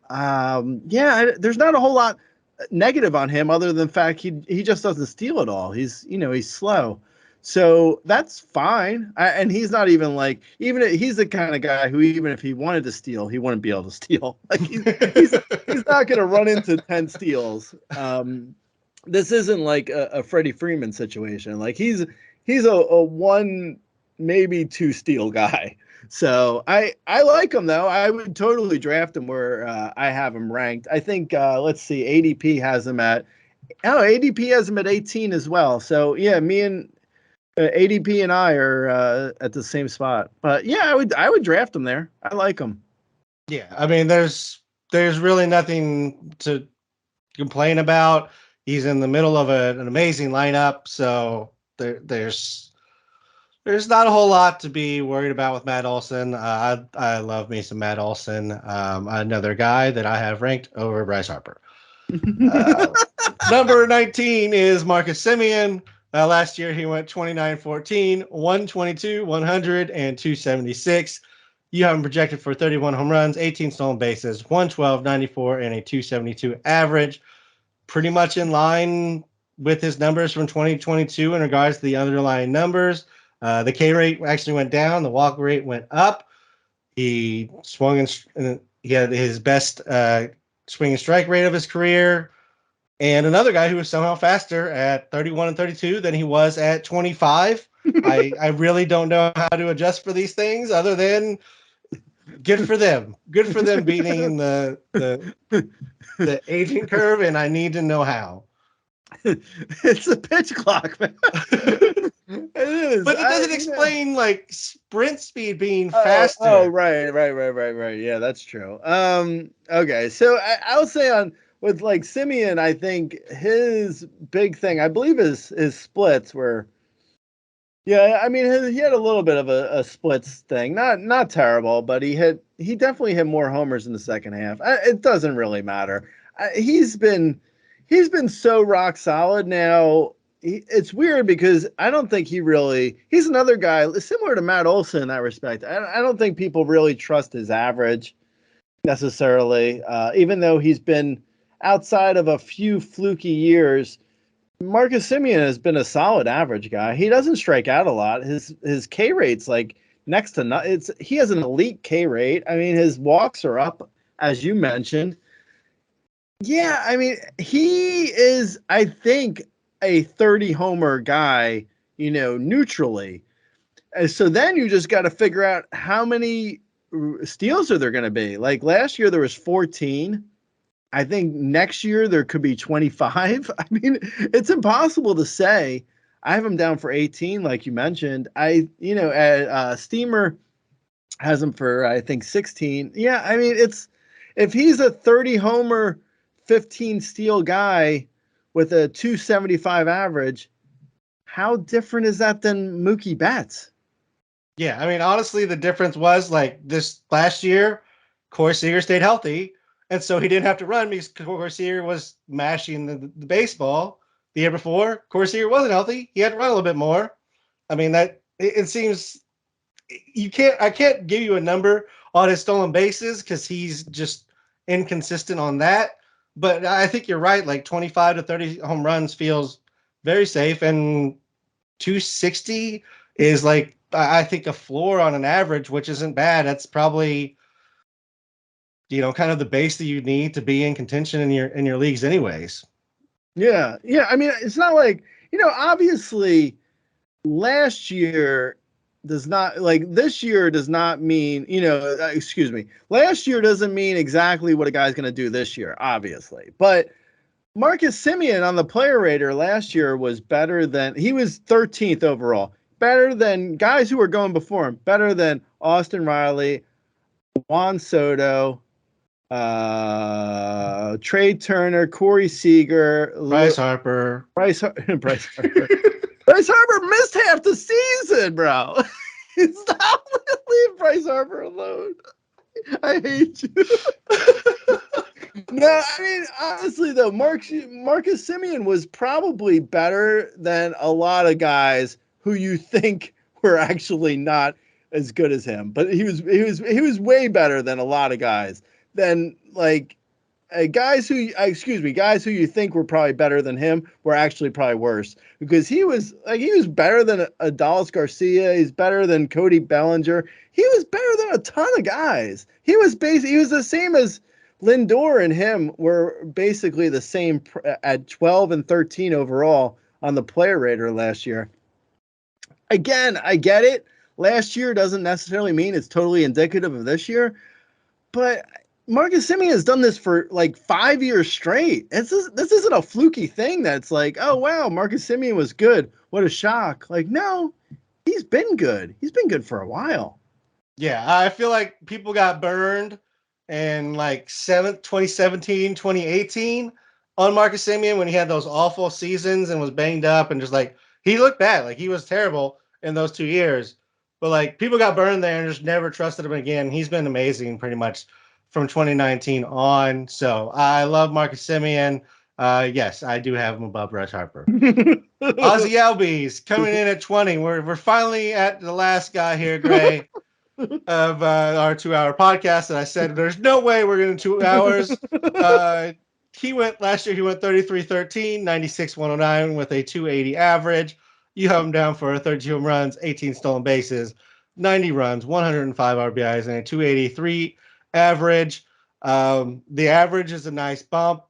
There's not a whole lot negative on him other than the fact he just doesn't steal it all. He's slow. So that's fine. And he's not even like, he's the kind of guy who, even if he wanted to steal, he wouldn't be able to steal. Like he's not going to run into 10 steals. This isn't like a Freddie Freeman situation. Like he's a one, maybe two steal guy. So I like him though. I would totally draft him where I have him ranked. I think, let's see, ADP has him at 18 as well. So yeah, me and ADP and I are at the same spot. But yeah, I would draft him there. I like him. Yeah, I mean, there's really nothing to complain about. He's in the middle of an amazing lineup, so there's not a whole lot to be worried about with Matt Olson. I love me some Matt Olson, another guy that I have ranked over Bryce Harper. Number 19 is Marcus Semien. Last year, he went 29-14, 122, 100, and 276. You have him projected for 31 home runs, 18 stolen bases, 112, 94, and a 272 average. Pretty much in line with his numbers from 2022 in regards to the underlying numbers. The K rate actually went down. The walk rate went up. He swung and he had his best swing and strike rate of his career. And another guy who was somehow faster at 31 and 32 than he was at 25. I really don't know how to adjust for these things other than good for them. Good for them beating the aging curve, and I need to know how. It's a pitch clock, man. It is. But it doesn't explain like sprint speed being faster. Oh, right. Yeah, that's true. Okay, so I'll say with like Semien, I think his big thing, I believe, his splits were. Yeah, I mean, he had a little bit of a splits thing, not terrible, but he definitely hit more homers in the second half. It doesn't really matter. He's been so rock solid now. It's weird because I don't think he's another guy similar to Matt Olson in that respect. I don't think people really trust his average necessarily, even though he's been outside of a few fluky years. Marcus Semien has been a solid average guy. He doesn't strike out a lot. His K rate's like next to nothing. He has an elite K rate. I mean, his walks are up, as you mentioned. Yeah, I mean, he is, I think, a 30 homer guy, neutrally. And so then you just got to figure out how many steals are there going to be. Like last year, there was 14. I think next year there could be 25. I mean, it's impossible to say. I have him down for 18, like you mentioned. Steamer has him for, I think, 16. Yeah, I mean, if he's a 30 homer, 15 steal guy with a 275 average, how different is that than Mookie Betts? Yeah, I mean, honestly, the difference was like this last year, Corey Seager stayed healthy, and so he didn't have to run because Corey Seager was mashing the baseball. The year before, Corey Seager wasn't healthy; he had to run a little bit more. I mean, it seems I can't give you a number on his stolen bases because he's just inconsistent on that. But I think you're right. Like 25 to 30 home runs feels very safe, and 260 is like I think a floor on an average, which isn't bad. That's probably kind of the base that you need to be in contention in your leagues, anyways. Yeah, yeah. I mean, it's not like obviously last year does not like this year does not mean excuse me, last year doesn't mean exactly what a guy's going to do this year, obviously. But Marcus Semien on the player rater last year was better than he was 13th overall, better than guys who were going before him, better than Austin Riley, Juan Soto, Trey Turner, Corey Seager, Bryce Harper. Bryce Harper. Bryce Harper missed half the season, bro. Stop, leave Bryce Harper alone. I hate you. No, I mean, honestly, though, Marcus Semien was probably better than a lot of guys who you think were actually not as good as him. But he was way better than a lot of guys. Than like guys who you think were probably better than him were actually probably worse, because he was better than Adolis Garcia. He's better than Cody Bellinger. He was better than a ton of guys. He was the same as Lindor, and him were basically the same at 12 and 13 overall on the player rater last year. Again, I get it. Last year doesn't necessarily mean it's totally indicative of this year, but Marcus Semien has done this for like 5 years straight. This isn't a fluky thing that's like, oh, wow, Marcus Semien was good. What a shock. Like, no, he's been good. He's been good for a while. Yeah, I feel like people got burned in like 2017, 2018 on Marcus Semien when he had those awful seasons and was banged up and just like he looked bad. Like he was terrible in those 2 years. But like people got burned there and just never trusted him again. He's been amazing pretty much from 2019 on. So I love Marcus Semien. Yes, I do have him above Bryce Harper. Ozzy Albies coming in at 20. We're finally at the last guy here, Gray, of our 2-hour podcast. And I said, there's no way we're going to 2 hours. He went last year, he went 33-13, 96-109 with a 280 average. You have him down for 32 home runs, 18 stolen bases, 90 runs, 105 RBIs, and a 283 average. The average is a nice bump.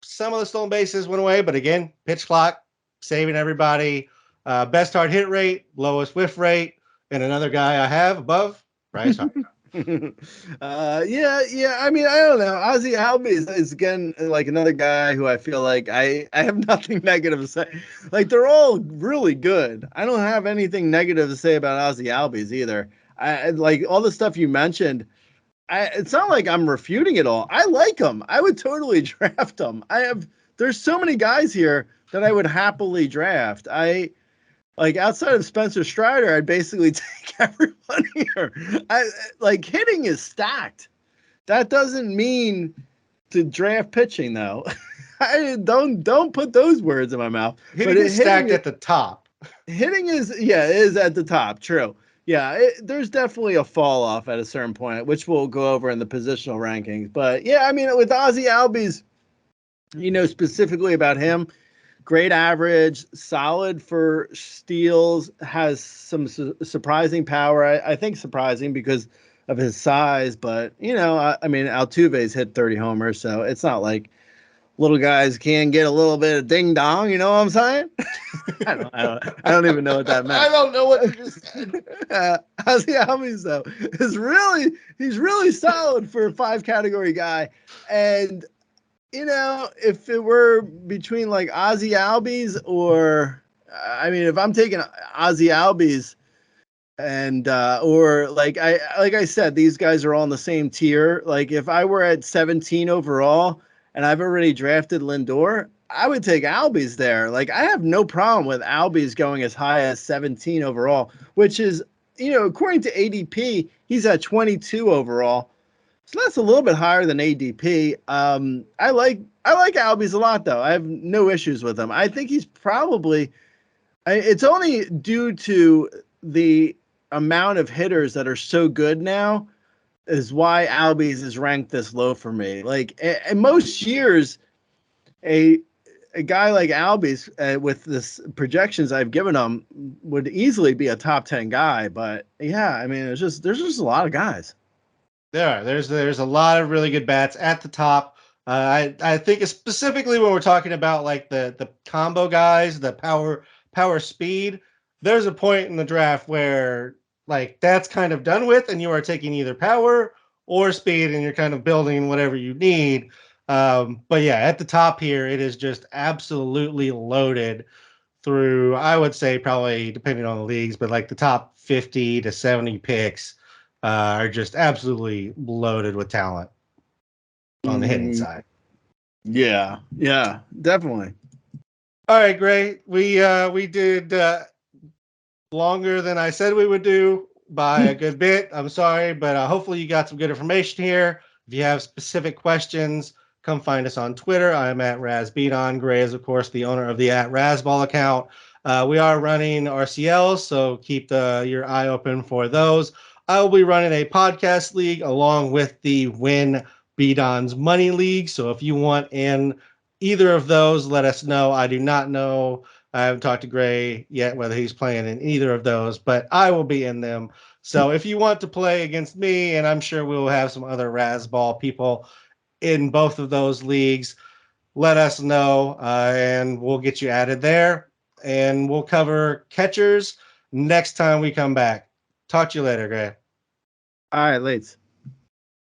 Some of the stolen bases went away, but again, pitch clock, saving everybody. Best hard hit rate, lowest whiff rate, and another guy I have above, Bryce Harper. Yeah. I mean, I don't know. Ozzy Albies is again like another guy who I feel like I have nothing negative to say. Like they're all really good. I don't have anything negative to say about Ozzy Albies either. I like all the stuff you mentioned. It's not like I'm refuting it all. I like him. I would totally draft him. There's so many guys here that I would happily draft. Like outside of Spencer Strider, I'd basically take everyone here. Like hitting is stacked. That doesn't mean to draft pitching though. I don't put those words in my mouth. Hitting is stacked at the top. Hitting is at the top. True. Yeah, there's definitely a fall off at a certain point, which we'll go over in the positional rankings. But yeah, I mean, with Ozzy Albies, specifically about him, great average, solid for steals, has some surprising power. I think surprising because of his size, but I mean, Altuve's hit 30 homers, so it's not like little guys can get a little bit of ding dong. You know what I'm saying? I don't even know what that meant. I don't know what you just said. Ozzy Albies though he's really solid for a 5-category guy, and if it were between like Ozzy Albies or, I mean, if I'm taking Ozzy Albies and or like I said, these guys are all in the same tier. Like if I were at 17 overall and I've already drafted Lindor, I would take Albies there. Like I have no problem with Albies going as high as 17 overall, which is according to ADP, he's at 22 overall. So that's a little bit higher than ADP. I like Albies a lot, though. I have no issues with him. I think he's probably. It's only due to the amount of hitters that are so good now is why Albies is ranked this low for me. Like in most years, a guy like Albies with this projections I've given him would easily be a top 10 guy. But yeah, I mean, there's just a lot of guys. There's a lot of really good bats at the top. I think specifically when we're talking about like the combo guys, the power speed. There's a point in the draft where like that's kind of done with, and you are taking either power or speed, and you're kind of building whatever you need. But yeah, at the top here, it is just absolutely loaded through. I would say probably depending on the leagues, but like the top 50 to 70 picks are just absolutely loaded with talent on the hitting side. Yeah, definitely. All right, great. We did longer than I said we would do by a good bit. I'm sorry, but hopefully you got some good information here. If you have specific questions, come find us on Twitter. I'm at RazBeaton. Gray is, of course, the owner of the at Razball account. We are running RCLs, so keep your eye open for those. I will be running a podcast league along with the Win Beaton's Money League. So if you want in either of those, let us know. I do not know. I haven't talked to Gray yet whether he's playing in either of those, but I will be in them. So if you want to play against me, and I'm sure we will have some other Razball people in both of those leagues, let us know, and we'll get you added there. And we'll cover catchers next time we come back. Talk to you later, Gray. All right, Lates.